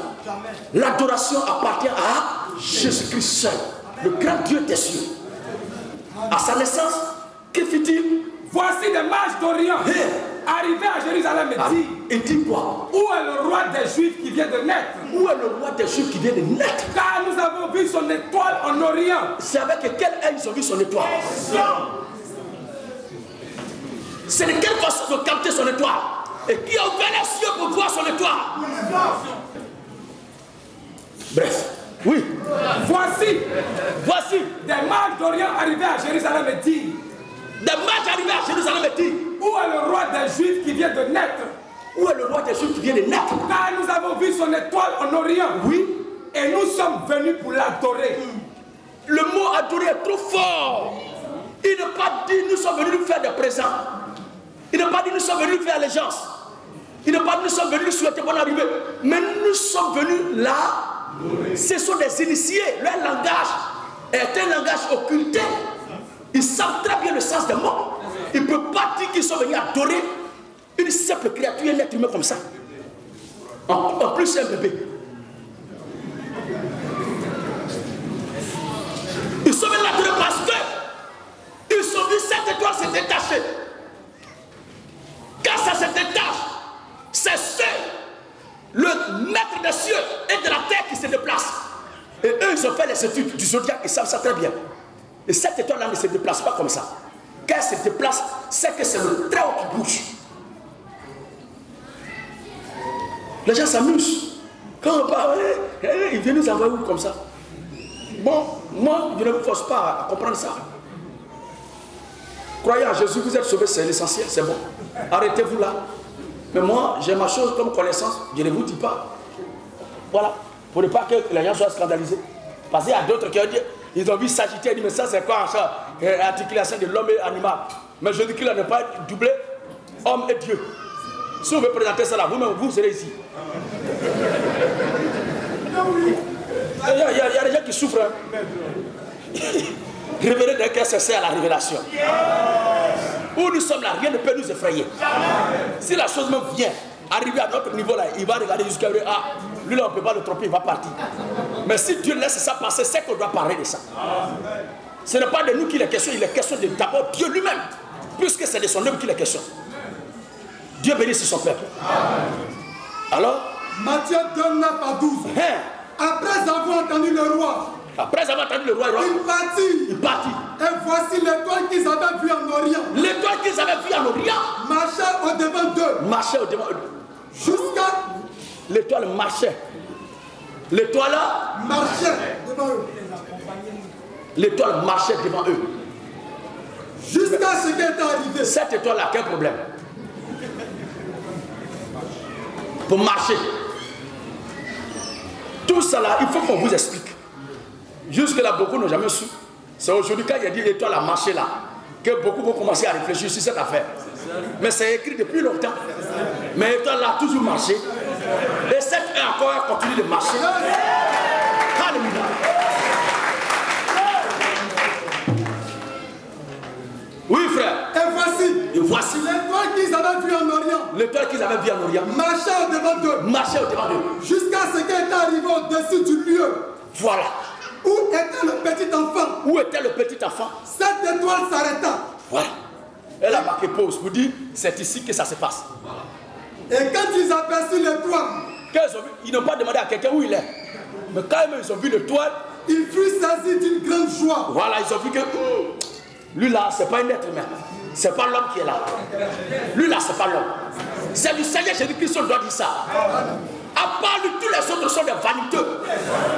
L'adoration appartient à Jésus-Christ seul, le grand Dieu des cieux. À sa naissance, que fit-il? Voici des mages d'Orient arrivés à Jérusalem et dit quoi? Où est le roi des Juifs qui vient de naître? Où est le roi des Juifs qui vient de naître? Car nous avons vu son étoile en Orient. C'est avec quel œil ils ont vu son étoile? C'est de quelle façon ils ont capté son étoile? Et qui a ouvert les cieux pour voir son étoile? Bref, oui. Voici des mages d'Orient arrivés à Jérusalem et dit. Des mages arrivés à Jérusalem et dit. Où est le roi des Juifs qui vient de naître? Où est le roi des Juifs qui vient de naître? Car nous avons vu son étoile en Orient. Oui. Et nous sommes venus pour l'adorer. Le mot adorer est trop fort. Il n'a pas dit nous sommes venus lui faire des présents. Il n'a pas dit nous sommes venus lui faire allégeance. Il n'a pas dit nous sommes venus lui souhaiter bonne arrivée. Mais nous sommes venus là. Ce sont des initiés. Leur langage est un langage occulté. Ils savent très bien le sens des mots. Ils ne peuvent pas dire qu'ils sont venus adorer une simple créature, un être humain comme ça. En plus, c'est un bébé. Ils sont venus l'adorer parce qu'ils ont vu cette étoile se détacher. Quand ça se détache, c'est seul le maître des cieux et de la terre qui se déplace. Et eux, ils ont fait les études du zodiaque, ils savent ça très bien. Et cette étoile-là ne se déplace pas comme ça. Quand elle se déplace, c'est que c'est le très haut qui bouge. Les gens s'amusent. Quand on parle, ils viennent nous envoyer où comme ça? Bon, moi, je ne vous force pas à comprendre ça. Croyez en Jésus, vous êtes sauvés, c'est l'essentiel, c'est bon. Arrêtez-vous là. Mais moi, j'ai ma chose comme connaissance, je ne vous dis pas. Voilà, pour ne pas que les gens soient scandalisés. Parce qu'il y a d'autres qui ont dit, ils ont vu Sagittaire, ils disent, mais ça c'est quoi ça? Articulation de l'homme et animal. Mais je dis qu'il n'a pas doublé homme et Dieu. Si on veut présenter ça là, vous-même, vous serez ici. Il y a des gens qui souffrent. Hein. Révéler d'un cœur sincère à la révélation. Où nous sommes là, rien ne peut nous effrayer. Si la chose même vient, arriver à notre niveau là, il va regarder jusqu'à lui, ah, lui là on ne peut pas le tromper, il va partir. Mais si Dieu laisse ça passer, c'est qu'on doit parler de ça. Ce n'est pas de nous qu'il est question, il est question de d'abord Dieu lui-même. Puisque c'est de son œuvre qu'il est question. Dieu bénisse son peuple. Alors Matthieu 2, 9 à 12. Après avoir entendu le roi, il partit. Et voici l'étoile qu'ils avaient vue en Orient. L'étoile qu'ils avaient vue en Orient marchait au-devant d'eux. Jusqu'à. L'étoile marchait. L'étoile marchait devant eux. L'étoile marchait devant eux. Jusqu'à ce qu'elle est arrivée. Cette étoile-là, quel problème? Pour marcher. Tout ça là, il faut qu'on vous explique. Jusque-là, beaucoup n'ont jamais su. C'est aujourd'hui, quand il y a dit l'étoile a marché là, que beaucoup vont commencer à réfléchir sur cette affaire. Mais c'est écrit depuis longtemps. Mais l'étoile a toujours marché. Et cette heure encore, elle continue de marcher. Alléluia. Oui, frère. Et voici l'étoile qu'ils avaient vue en Orient. L'étoile qu'ils avaient vue en Orient. Marchait au-devant d'eux. Marchait au-devant d'eux. Jusqu'à ce qu'elle est arrivée au-dessus du lieu. Voilà. Où était le petit enfant? Où était le petit enfant? Cette étoile s'arrêta. Voilà. Elle a marqué pause pour dire c'est ici que ça se passe. Et quand ils aperçurent l'étoile, ils n'ont pas demandé à quelqu'un où il est. Mais quand ils ont vu l'étoile, ils furent saisis d'une grande joie. Voilà, ils ont vu que lui là, c'est pas un être humain. C'est pas l'homme qui est là. Lui là, c'est pas l'homme. C'est du Seigneur Jésus-Christ qui doit dire ça. À part lui, tous les autres sont des vaniteux.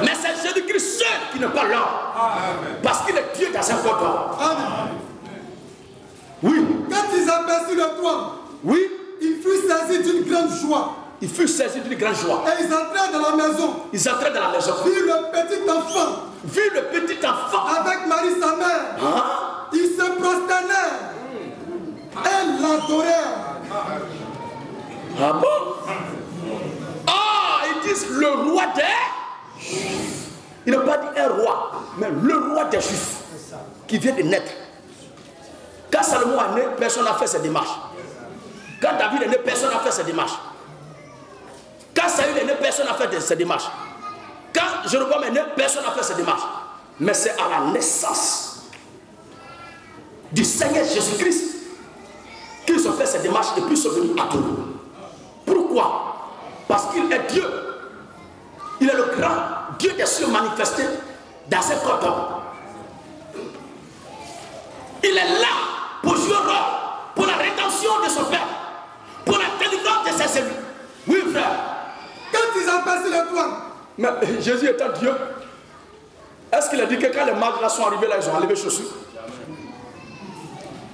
Mais c'est Jésus-Christ seul qui n'est pas l'homme. Parce qu'il est Dieu dans un corps. Oui. Quand ils aperçurent l'étoile, oui, ils furent saisis d'une grande joie. Ils furent saisis d'une grande joie. Et ils entrèrent dans la maison. Ils entraient dans la maison. Virent le petit enfant. Virent le petit enfant. Avec Marie sa mère. Ils se prosternèrent. Et l'adorèrent. Ah bon? Ah, ils disent le roi des Juifs. Ils n'ont pas dit un roi, mais le roi des Juifs qui vient de naître. Quand Salomon est né, personne n'a fait ses démarches. Quand David est né, personne n'a fait ses démarches. Quand Saül est né, personne n'a fait ses démarches. Quand Jéroboam est né, personne n'a fait ses démarches. Mais c'est à la naissance du Seigneur Jésus-Christ qu'ils ont fait ces démarches et puis sont venus à tout. Pourquoi? Parce qu'il est Dieu. Il est le grand Dieu des cieux manifesté dans ce corps d'homme. Il est là pour jouer un rôle, pour la rédemption de son peuple, pour la délivrance de ses élus. Oui, frère. Quand ils ont passé l'étoile. Mais Jésus étant Dieu, est-ce qu'il a dit que quand les mages là sont arrivés là, ils ont enlevé les chaussures?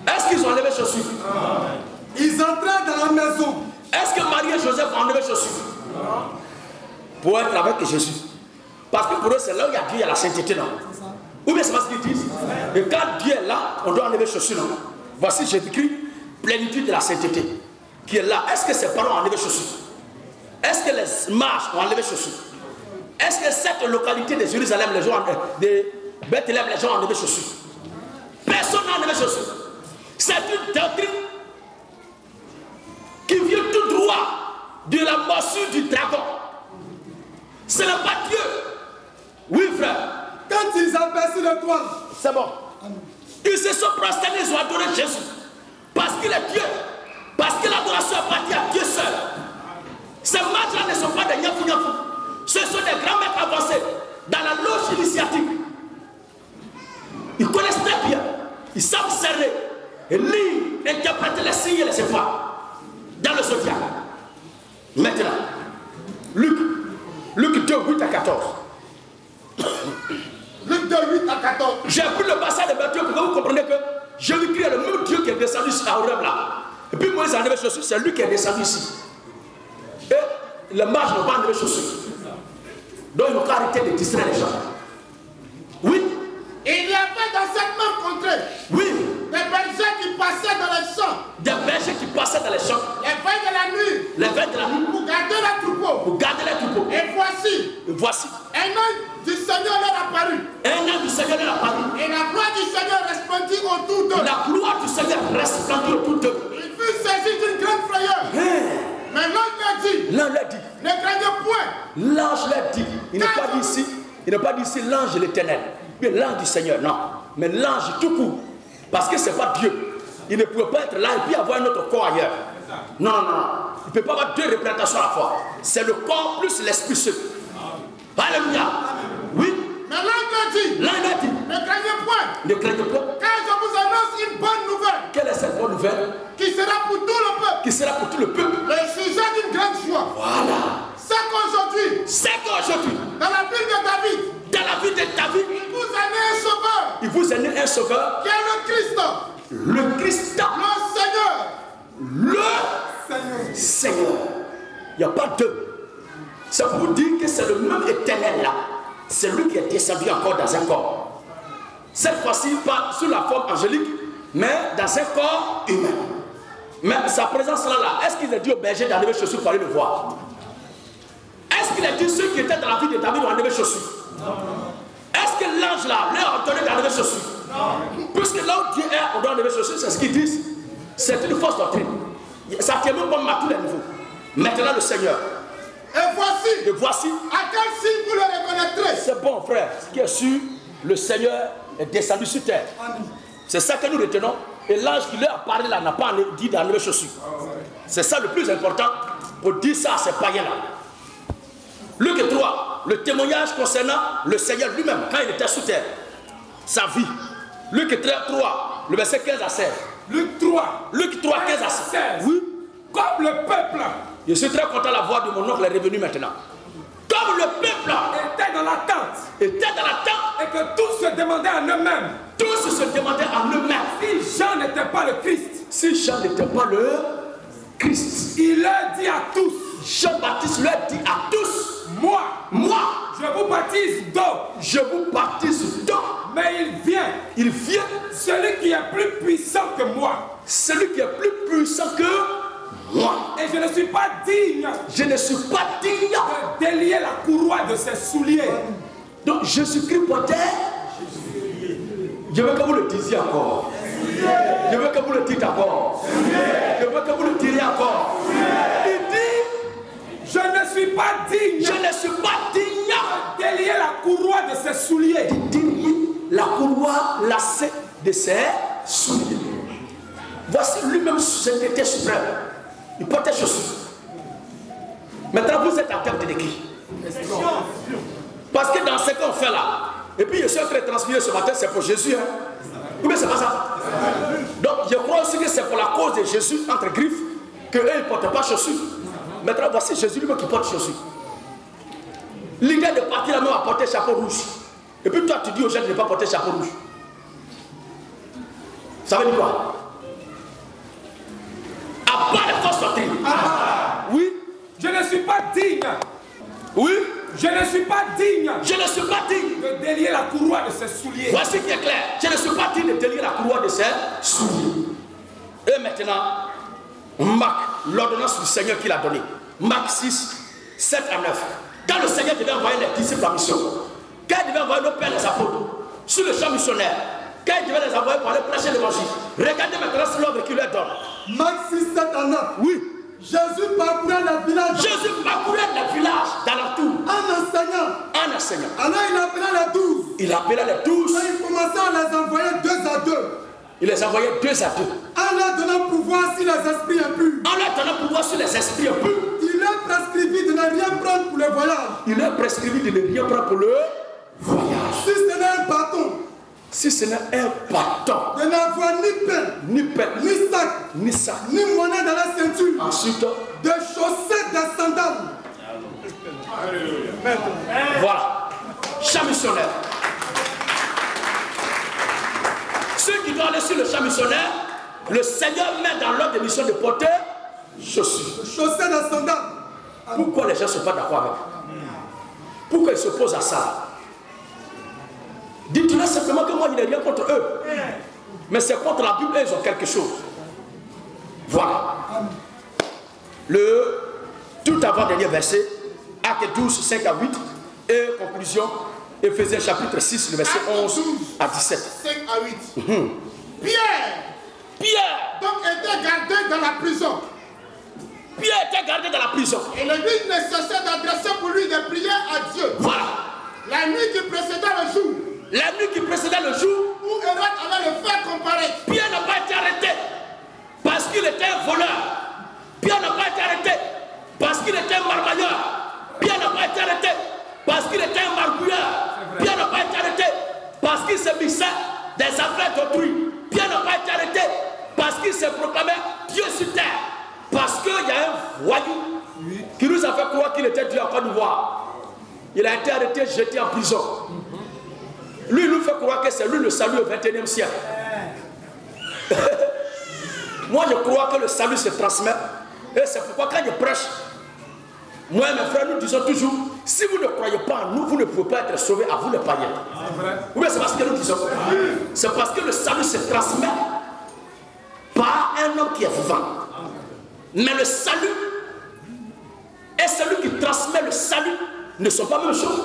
Est-ce qu'ils ont enlevé les chaussures? Ils entraient dans la maison. Est-ce que Marie et Joseph ont enlevé les chaussures? Pour être avec Jésus. Parce que pour eux, c'est là où il y a Dieu, il y a la sainteté, non? Ou bien c'est parce qu'ils disent. Et quand Dieu est là, on doit enlever les chaussures, non? Voici Jésus-Christ, plénitude de la sainteté, qui est là. Est-ce que ses parents ont enlevé les chaussures? Est-ce que les mages ont enlevé les chaussures? Est-ce que cette localité de Jérusalem, les gens, de Bethléem, les gens ont enlevé les chaussures? Personne n'a enlevé les chaussures. C'est une doctrine qui vient tout droit de la morsure du dragon. Ce n'est pas Dieu. Oui, frère. Quand ils aperçurent l'étoile, c'est bon. Ils se sont prosternés, ils ont adoré Jésus. Parce qu'il est Dieu. Parce que l'adoration appartient à Dieu seul. Ces mages-là ne sont pas des nyafou-nyafou. Ce sont des grands maîtres avancés dans la loge initiatique. Ils connaissent très bien. Ils savent cerner et lire, interpréter les signes et les étoiles dans le zodiaque. Maintenant, Luc 2, 8 à 14. Luc 2, 8 à 14. J'ai pris le passage de Matthieu pour que vous compreniez que Jésus-Christ est le même Dieu qui est descendu à Horeb là. Et puis Moïse a enlevé les chaussures, c'est lui qui est descendu ici. Et les mages n'ont pas enlevé les chaussures. Donc ils n'ont qu'à arrêter de distraire les gens. Oui. Et il y avait dans cette même contrée, oui, des bergers qui passaient dans les champs. Des bergers qui passaient dans les champs. Les veilles de la nuit. Les veilles de la nuit. Pour garder les troupeaux. Pour garder les troupeaux. Et voici. Un ange du Seigneur leur apparut. Un ange du Seigneur leur apparut. Et la gloire du Seigneur resplendit autour d'eux. La gloire du Seigneur resplendit autour d'eux. Il fut saisi d'une grande frayeur. Mais l'ange leur dit. L'ange leur dit. Ne craignez point. L'ange leur dit. Il n'est pas dit ici. Il n'est pas dit ici l'ange de l'Éternel. Mais l'ange du Seigneur, non. Mais l'ange tout court. Parce que ce n'est pas Dieu. Il ne pouvait pas être là et puis avoir un autre corps ailleurs. Non, non, non. Il ne peut pas avoir deux représentations à la fois. C'est le corps plus l'esprit seul. Alléluia. Oui. Mais l'ange dit. L'ange dit. Ne craignez point. Ne craignez point. Car je vous annonce une bonne nouvelle. Quelle est cette bonne nouvelle? Qui sera pour tout le peuple. Qui sera pour tout le peuple. Le sujet d'une grande joie. Voilà. C'est qu'aujourd'hui. C'est qu'aujourd'hui. Dans la ville de David. Dans la ville de David. Il vous est né un sauveur. Il vous est né un sauveur. Qui est le Christ. Le Christ. Le Seigneur. Le Seigneur. Il n'y a pas deux. C'est pour vous dire que c'est le même éternel là. C'est lui qui est descendu encore dans un corps. Cette fois-ci, pas sous la forme angélique, mais dans un corps humain. Mais sa présence là, est-ce qu'il a dit au berger d'enlever les chaussures pour aller le voir? Est-ce qu'il a dit ceux qui étaient dans la vie de David ont enlevé les chaussures? Est-ce que l'ange là leur a donné d'enlever les chaussures? Puisque là où Dieu est, on doit enlever les chaussures, c'est ce qu'ils disent. C'est une fausse doctrine. Ça tient même pas à tous les niveaux. Maintenant le Seigneur. Et voici. À quel signe vous le reconnaîtrez? C'est bon frère. Ce qui est sûr, le Seigneur est descendu sur terre. C'est ça que nous retenons. Et l'ange qui leur a parlé là n'a pas dit d'enlever les chaussures. C'est ça le plus important pour dire ça à ces païens-là. Luc 3, le témoignage concernant le Seigneur lui-même quand il était sous terre. Sa vie. Luc 3, le verset 15 à 16. Luc 3, 15 à 16. Oui. Comme le peuple. Je suis très content, la voix de mon oncle est revenue maintenant. Comme le peuple était dans l'attente. Et que tous se demandaient en eux-mêmes. Tous se demandaient en eux-mêmes. Si Jean n'était pas le Christ. Si Jean n'était pas le Christ. Il leur dit à tous. Jean-Baptiste leur dit à tous. Moi, je vous baptise d'eau. Mais il vient. Celui qui est plus puissant que moi. Celui qui est plus puissant que moi. Et je ne suis pas digne. De délier la courroie de ses souliers. Donc Jésus-Christ portait. Je veux que vous le disiez encore. Je veux que vous le dites encore. Je veux que vous le diriez encore. Il dit, je ne suis pas digne. De délier la courroie de ses souliers. De délier la courroie lacée de ses souliers. Voici lui-même c'était suprême. Il portait chaussures. Maintenant vous êtes en terre de qui? Parce que dans ce qu'on fait là, et puis je suis en train de transmettre ce matin, c'est pour Jésus. Hein? Ou bien c'est pas ça? Donc je crois aussi que c'est pour la cause de Jésus entre griffes qu'eux ils ne portent pas chaussures. Maintenant voici Jésus lui-même qui porte chaussures. L'idée de partir la main à porter chapeau rouge. Et puis toi tu dis aux gens de ne pas porter chapeau rouge. Ça veut dire quoi? À part les fausses doctrines. Oui, je ne suis pas digne. Oui, je ne suis pas digne. De délier la courroie de ses souliers. Voici qui est clair. Je ne suis pas digne de délier la courroie de ses souliers. Et maintenant, Marc, l'ordonnance du Seigneur qu'il a donnée. Marc 6, 7 à 9. Quand le Seigneur devait envoyer les disciples en mission, quand il devait envoyer nos pères les apôtres sur le champ missionnaire, quand il devait les envoyer pour aller prêcher l'évangile, regardez maintenant c'est l'ordre qu'il leur donne. Marc 6, 7 à 9. Oui. Jésus parcourait les villages. D'alentour. En enseignant. Alors il appela les 12. Et il commençait à les envoyer 2 à 2. Il les envoyait 2 à 2. En leur donnant pouvoir sur les esprits impurs. Il leur prescrivit de ne rien prendre pour le voyage. Si ce n'est un bâton. De n'avoir ni pain, ni sac, ni monnaie dans la ceinture. Ensuite, de chaussettes, de sandales. Voilà. Champ missionnaire. Ceux qui doivent aller sur le champ missionnaire, le Seigneur met dans l'ordre de mission de porter chaussures. Chaussettes de sandales. Pourquoi les gens ne sont pas d'accord avec? Pourquoi ils s'opposent à ça? Dites-leur simplement que moi, il n'y a rien contre eux. Mais c'est contre la Bible, ils ont quelque chose. Voilà. Le tout avant-dernier verset, Actes 12, 5 à 8, et conclusion, Éphésiens chapitre 6, le verset 11 à 17. 5 à 8. Pierre, donc était gardé dans la prison. Et l'Église ne cessait d'adresser pour lui des prières à Dieu. Voilà. La nuit qui précédait le jour, où Hérode allait le faire comparaître. Pierre n'a pas été arrêté parce qu'il était un voleur. Pierre n'a pas été arrêté parce qu'il était un marmailleur. Pierre n'a pas été arrêté parce qu'il était un margouilleur. Pierre n'a pas été arrêté parce qu'il se mixait des affaires d'autrui. Pierre n'a pas été arrêté parce qu'il se proclamait Dieu sur terre. Parce qu'il y a un voyou qui nous a fait croire qu'il était Dieu en Côte d'Ivoire. Il a été arrêté, jeté en prison. Lui, il nous fait croire que c'est lui le salut au XXIe siècle. Moi, je crois que le salut se transmet. Et c'est pourquoi quand je prêche, moi et mes frères, nous disons toujours, si vous ne croyez pas en nous, vous ne pouvez pas être sauvés à vous les païens. Oui, c'est parce que nous disons. C'est parce que le salut se transmet par un homme qui est vivant. Mais le salut et celui qui transmet le salut ne sont pas la même chose.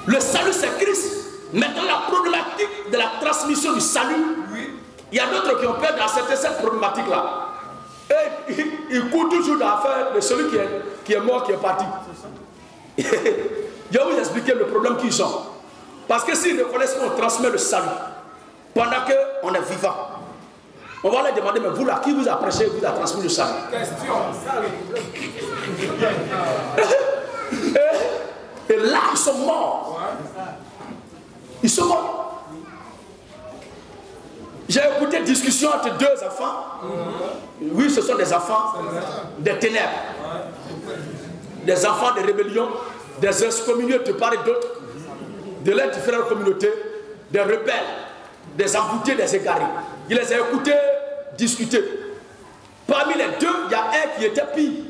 Le salut c'est Christ. Maintenant la problématique de la transmission du salut, il y a d'autres qui ont peur d'accepter cette problématique là. Et ils courent toujours dans l'affaire de celui qui est mort, qui est parti. Je vais vous expliquer le problème qu'ils ont. Parce que s'ils reconnaissent qu'on transmet le salut pendant qu'on est vivant, on va leur demander, mais vous là, qui vous a prêché, vous a transmis le salut? Et là, ils sont morts. Ils sont morts. J'ai écouté une discussion entre deux enfants. Oui, ce sont des enfants des ténèbres. Des enfants de rébellion, des excommuniés de part et d'autre, de leurs différentes communautés, des rebelles, des emboutés, des égarés. Il les a écoutés discuter. Parmi les deux, il y a un qui était pire.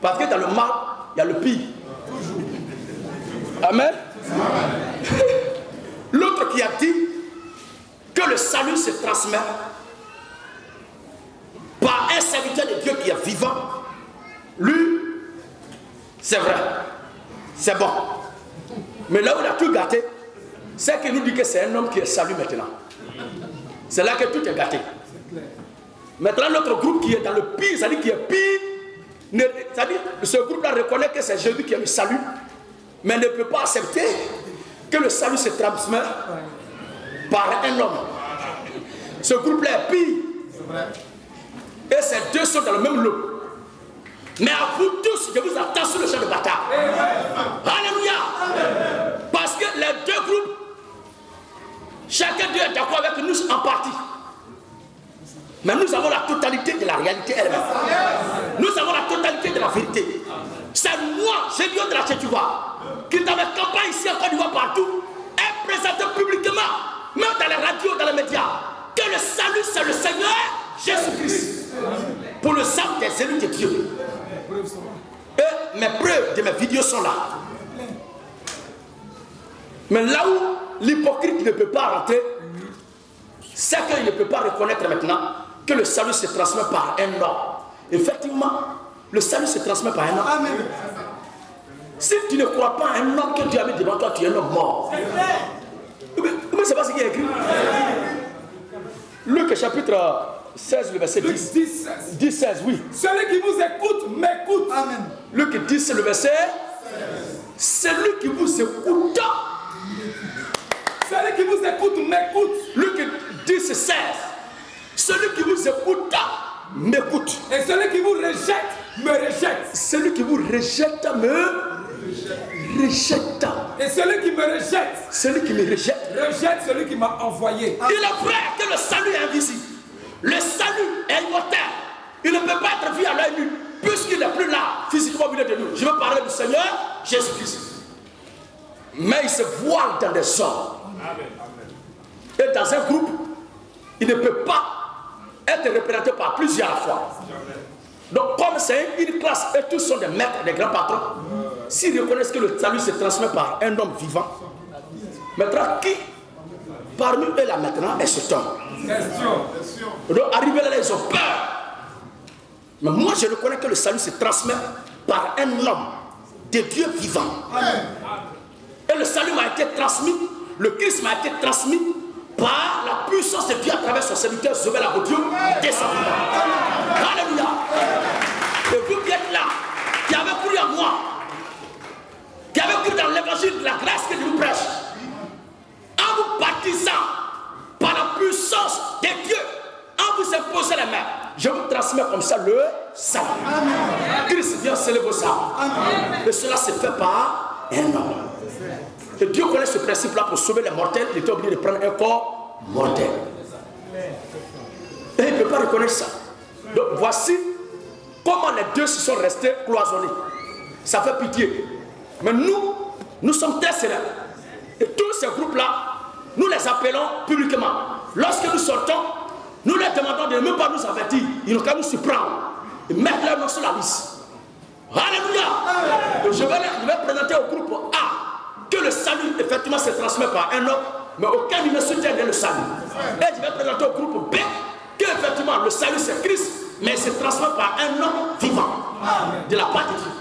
Parce que dans le mal, il y a le pire. Amen. L'autre qui a dit que le salut se transmet par un serviteur de Dieu qui est vivant. Lui, c'est vrai, c'est bon. Mais là où il a tout gâté, c'est qu'il nous dit que c'est un homme qui est salut maintenant. C'est là que tout est gâté. Maintenant, notre groupe qui est dans le pire, c'est-à-dire qui est pire, c'est-à-dire ce groupe-là reconnaît que c'est Jésus qui est le salut, mais ne peut pas accepter que le salut se transmet par un homme. Ce groupe-là est pire. Et ces deux sont dans le même lot. Mais à vous tous, je vous attends sur le champ de bataille. Alléluia. Parce que les deux groupes, chacun d'eux est d'accord avec nous en partie. Mais nous avons la totalité de la réalité elle-même. Nous avons la totalité de la vérité. C'est moi, Gédéon de la Tchétuva, qui dans mes campagnes ici en Côte d'Ivoire partout, est présenté publiquement, même dans les radios, dans les médias, que le salut c'est le Seigneur Jésus-Christ. Pour le salut des élus de Dieu. Et mes preuves de mes vidéos sont là. Mais là où l'hypocrite ne peut pas rentrer, c'est qu'il ne peut pas reconnaître maintenant que le salut se transmet par un homme. Effectivement, le salut se transmet par un homme. Amen. Si tu ne crois pas à un homme que Dieu a mis devant toi, tu es un homme mort. Mais c'est pas ce qui est écrit. Luc chapitre 16, le verset 10. 10, 16, oui. Celui qui vous écoute, m'écoute. Amen. Luc 10, le verset 16. Celui qui vous écoute. Celui qui vous écoute, m'écoute. Luc 10, 16. Celui qui vous écoute, m'écoute. Et celui qui vous rejette, me rejette. Celui qui vous rejette, me rejette. Et celui qui me rejette, celui qui me rejette, rejette celui qui m'a envoyé. Il est vrai que le salut est invisible. Le salut est immortel. Il ne peut pas être vu à l'œil nu, puisqu'il n'est plus là, physiquement au milieu de nous. Je veux parler du Seigneur Jésus-Christ. Mais il se voile dans des hommes. Et dans un groupe, il ne peut pas être représenté par plusieurs fois. Donc comme c'est une classe et tous sont des maîtres, des grands patrons, s'ils reconnaissent que le salut se transmet par un homme vivant, maintenant qui parmi eux là maintenant est cet homme? Donc arrivé là, ils ont peur. Mais moi je reconnais que le salut se transmet par un homme de Dieu vivant. Et le salut m'a été transmis, le Christ m'a été transmis par la puissance de Dieu à travers son serviteur Zobel Agodio et sa vie. Alléluia. Et vous qui êtes là, qui avez cru en moi, qui avez cru dans l'évangile de la grâce que je vous prêche, en vous baptisant par la puissance de Dieu, en vous imposant les mains, je vous transmets comme ça le salut. Christ vient sceller vos âmes. Et cela se fait par un homme. Et Dieu connaît ce principe-là pour sauver les mortels. Il était obligé de prendre un corps mortel. Et il ne peut pas reconnaître ça. Donc voici comment les deux se sont restés cloisonnés. Ça fait pitié. Mais nous sommes très sévères. Et tous ces groupes-là, nous les appelons publiquement. Lorsque nous sortons, Nous leur demandons de ne même pas nous avertir. Ils n'ont qu'à nous surprendre et mettre leur nom sur la liste. Alléluia. Je vais présenter au groupe A que le salut, effectivement, se transmet par un homme, mais aucun ne soutient le salut. Et je vais présenter au groupe B que, effectivement, le salut, c'est Christ, mais il se transmet par un homme vivant de la part de Dieu.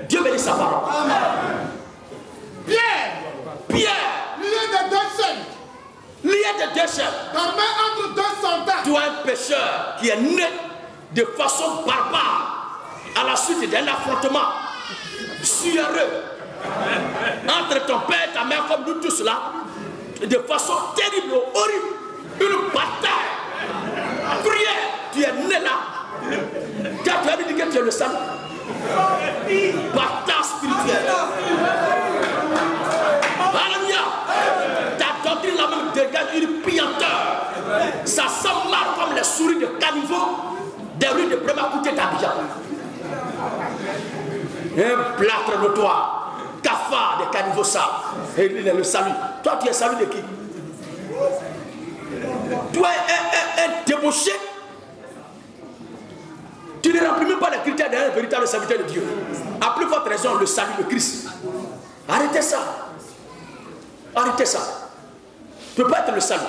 Dieu bénit sa parole. Amen. Pierre, lié de deux chaînes. Lié de deux chaînes. Dormait entre deux soldats. Toi, un pécheur qui est né de façon barbare à la suite d'un affrontement suéreux entre ton père et ta mère, comme nous tous là, de façon terrible, horrible, une bataille, prière, tu es né là. Tu as dit que tu es le salut. Bataille spirituelle. Alléluia. Ta doctrine la même dégage une pianteur. Ça sent mal comme les souris de caniveau des rues de Bremakouté d'Abidjan. Un plâtre notoire, cafard de caniveau ça. Et il est le salut. Toi, tu es salut de qui? Toi, un débauché. Tu ne remplis même pas les critères d'un véritable serviteur de Dieu. À plus forte raison, le salut de Christ. Arrêtez ça. Arrêtez ça. Tu ne peux pas être le salut.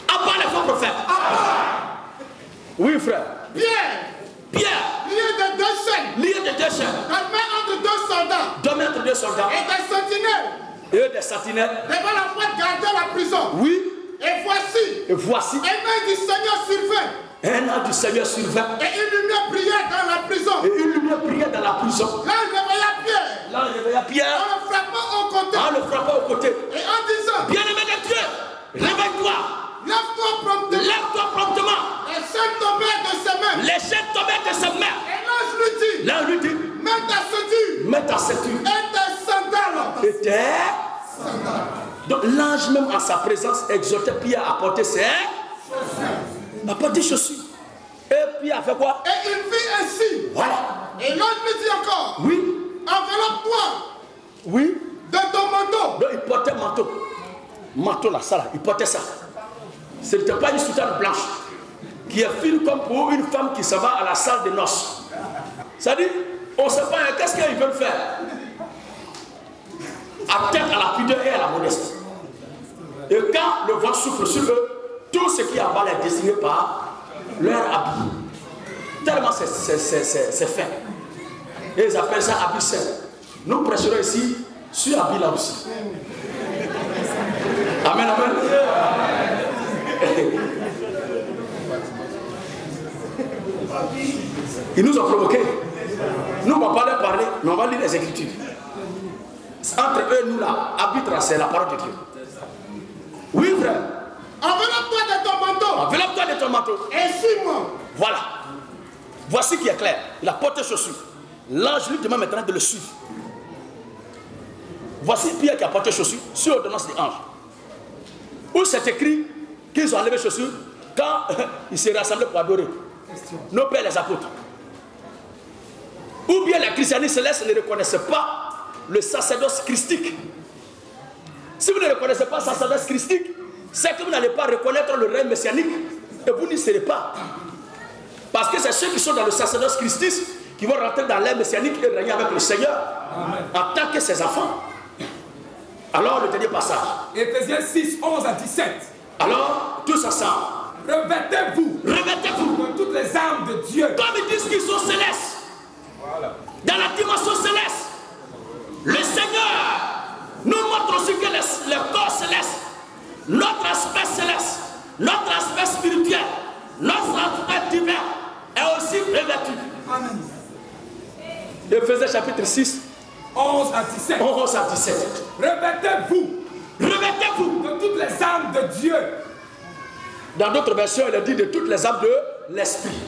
À part les faux prophètes. Oui, frère. Pierre. Lié de deux chaînes. Lié de deux chaînes. Dormait entre deux soldats. Dormait entre deux soldats. Et des sentinelles. Et des sentinelles. Devant la porte gardant la prison. Oui. Et voici. Un ange du Seigneur survint. Un ange du Seigneur survint. Et une lumière brillait dans la prison. L'ange réveilla Pierre. En le frappant au côté. Et en disant, bien-aimé de Dieu, réveille-toi. Lève-toi promptement. Les chaînes tombaient de ses mains. Et l'ange lui dit, mets ta ceinture. Et tes sandales. Donc l'ange même en sa présence exhortait Pierre à porter ses chaussures. Et Pierre a fait quoi? Et il fit ainsi. Voilà. Et l'ange lui dit encore, oui, enveloppe-toi. Oui. De ton manteau. Donc il portait manteau. Manteau là, ça là, il portait ça. Ce n'était pas une soutane blanche qui est fine comme pour une femme qui s'en va à la salle de noces. C'est-à-dire, on ne sait pas qu'est-ce qu'ils veulent faire. Atteindre à la pudeur et à la modestie. Et quand le vent souffle sur eux, tout ce qui est en bas est dessiné par leur habit. Tellement c'est fait. Et ils appellent ça habit saint. Nous prêcherons ici sur habit là aussi. Amen, amen. Ils nous ont provoqués. Nous, on ne va pas leur parler, mais on va lire les Écritures. Entre eux et nous là, arbitre, c'est la parole de Dieu. Oui, frère. Enveloppe-toi de ton manteau. Enveloppe-toi de ton manteau. Et suis-moi. Voilà. Voici qui est clair. Il a porté chaussures. L'ange lui demande maintenant de le suivre. Voici Pierre qui a porté chaussures sur l'ordonnance des anges. Où c'est écrit qu'ils ont enlevé les chaussures quand ils se rassemblaient pour adorer nos pères les apôtres. Ou bien les christianistes célestes ne reconnaissaient pas le sacerdoce christique. Si vous ne reconnaissez pas le sacerdoce christique, c'est que vous n'allez pas reconnaître le règne messianique et vous n'y serez pas. Parce que c'est ceux qui sont dans le sacerdoce christique qui vont rentrer dans l'ère messianique et régner avec le Seigneur. Amen. En tant que ses enfants. Alors le dernier passage. Éphésiens 6, 11 à 17. Alors, tous ensemble. Revêtez-vous. Revêtez-vous. De toutes les armes de Dieu. Comme ils disent qu'ils sont célestes. Voilà. Dans la dimension céleste. Le Seigneur nous montre aussi que les corps célestes, notre aspect céleste, notre aspect spirituel, notre aspect divin est aussi revêtu. Amen. Éphésiens chapitre 6. 11 à 17. 11 à 17. Revêtez-vous. Revêtez-vous. De toutes les armes de Dieu. Dans d'autres versions, il a dit de toutes les armes de l'esprit.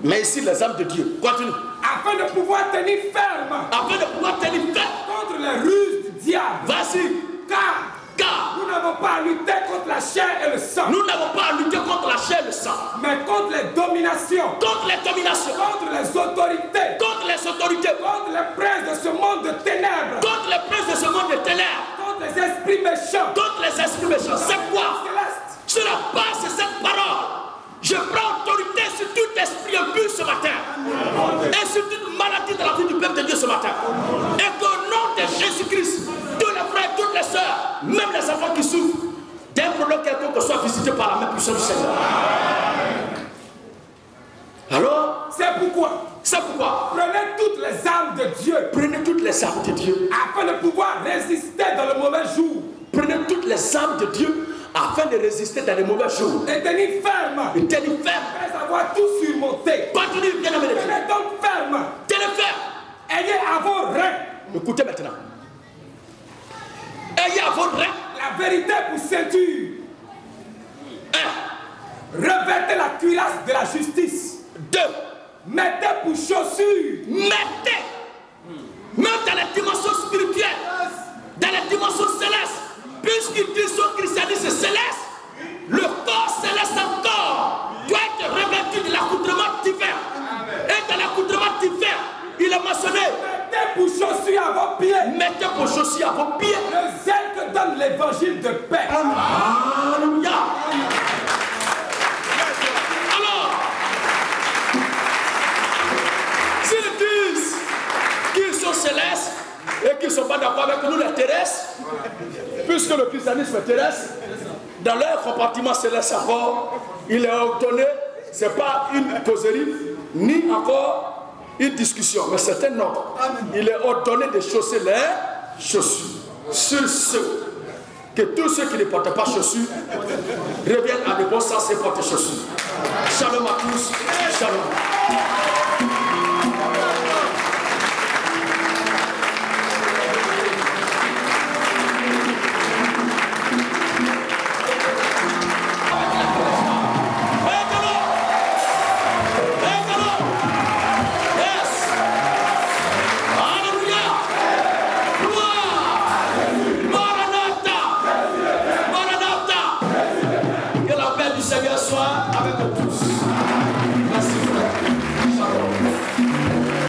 Mais ici, les armes de Dieu. Continue. Afin de pouvoir tenir ferme. Afin de pouvoir tenir ferme. Contre les ruses du diable. Vas-y. Car nous n'avons pas à lutter contre la chair et le sang. Nous n'avons pas à lutter contre la chair et le sang. Mais contre les dominations. Contre les dominations. Contre les autorités. Contre les autorités. Contre les princes de ce monde de ténèbres. Contre les princes de ce monde de ténèbres. Contre les esprits méchants. Contre les esprits méchants. C'est quoi? Sur la base de cette parole, je prends autorité sur tout esprit impur ce matin. Et sur toute maladie de la vie du peuple de Dieu ce matin. Et qu'au nom de Jésus-Christ, tous les frères, toutes les sœurs, même les enfants qui souffrent d'un problème quelconque soit visité par la main puissante du Seigneur. Alors, c'est pourquoi prenez toutes les armes de Dieu. Prenez toutes les armes de Dieu. Afin de pouvoir résister dans le mauvais jour. Prenez toutes les armes de Dieu afin de résister dans les mauvais jours. Et tenez ferme. Et tenez ferme. Après avoir tout surmonté. Continue bien à me dire. Tenez donc ferme. Tenez ferme. Ayez à vos reins. Écoutez maintenant. Ayez à vos reins la vérité pour ceinture. 1. Revêtez la cuirasse de la justice. 2. Mettez pour chaussures. Mettez. Même dans les dimensions spirituelles, dans les dimensions célestes, puisqu'ils disent au christianisme céleste, le corps céleste encore doit être revêtu de l'accoutrement divin. Et dans l'accoutrement divin, il est mentionné. Mettez pour chaussures à vos pieds. Mettez pour chaussures à vos pieds le zèle que donne l'évangile de paix. Alléluia. Alors, s'ils disent qu'ils sont célestes et qu'ils ne sont pas d'accord avec nous les terrestres, puisque le christianisme est terrestre, dans leur compartiment céleste encore, il est ordonné, ce n'est pas une causerie, ni encore une discussion, mais c'est un ordre. Il est ordonné de chausser les chaussures sur ceux, que tous ceux qui ne portent pas chaussures reviennent à de bons sens et portent chaussures. Shalom à tous, shalom.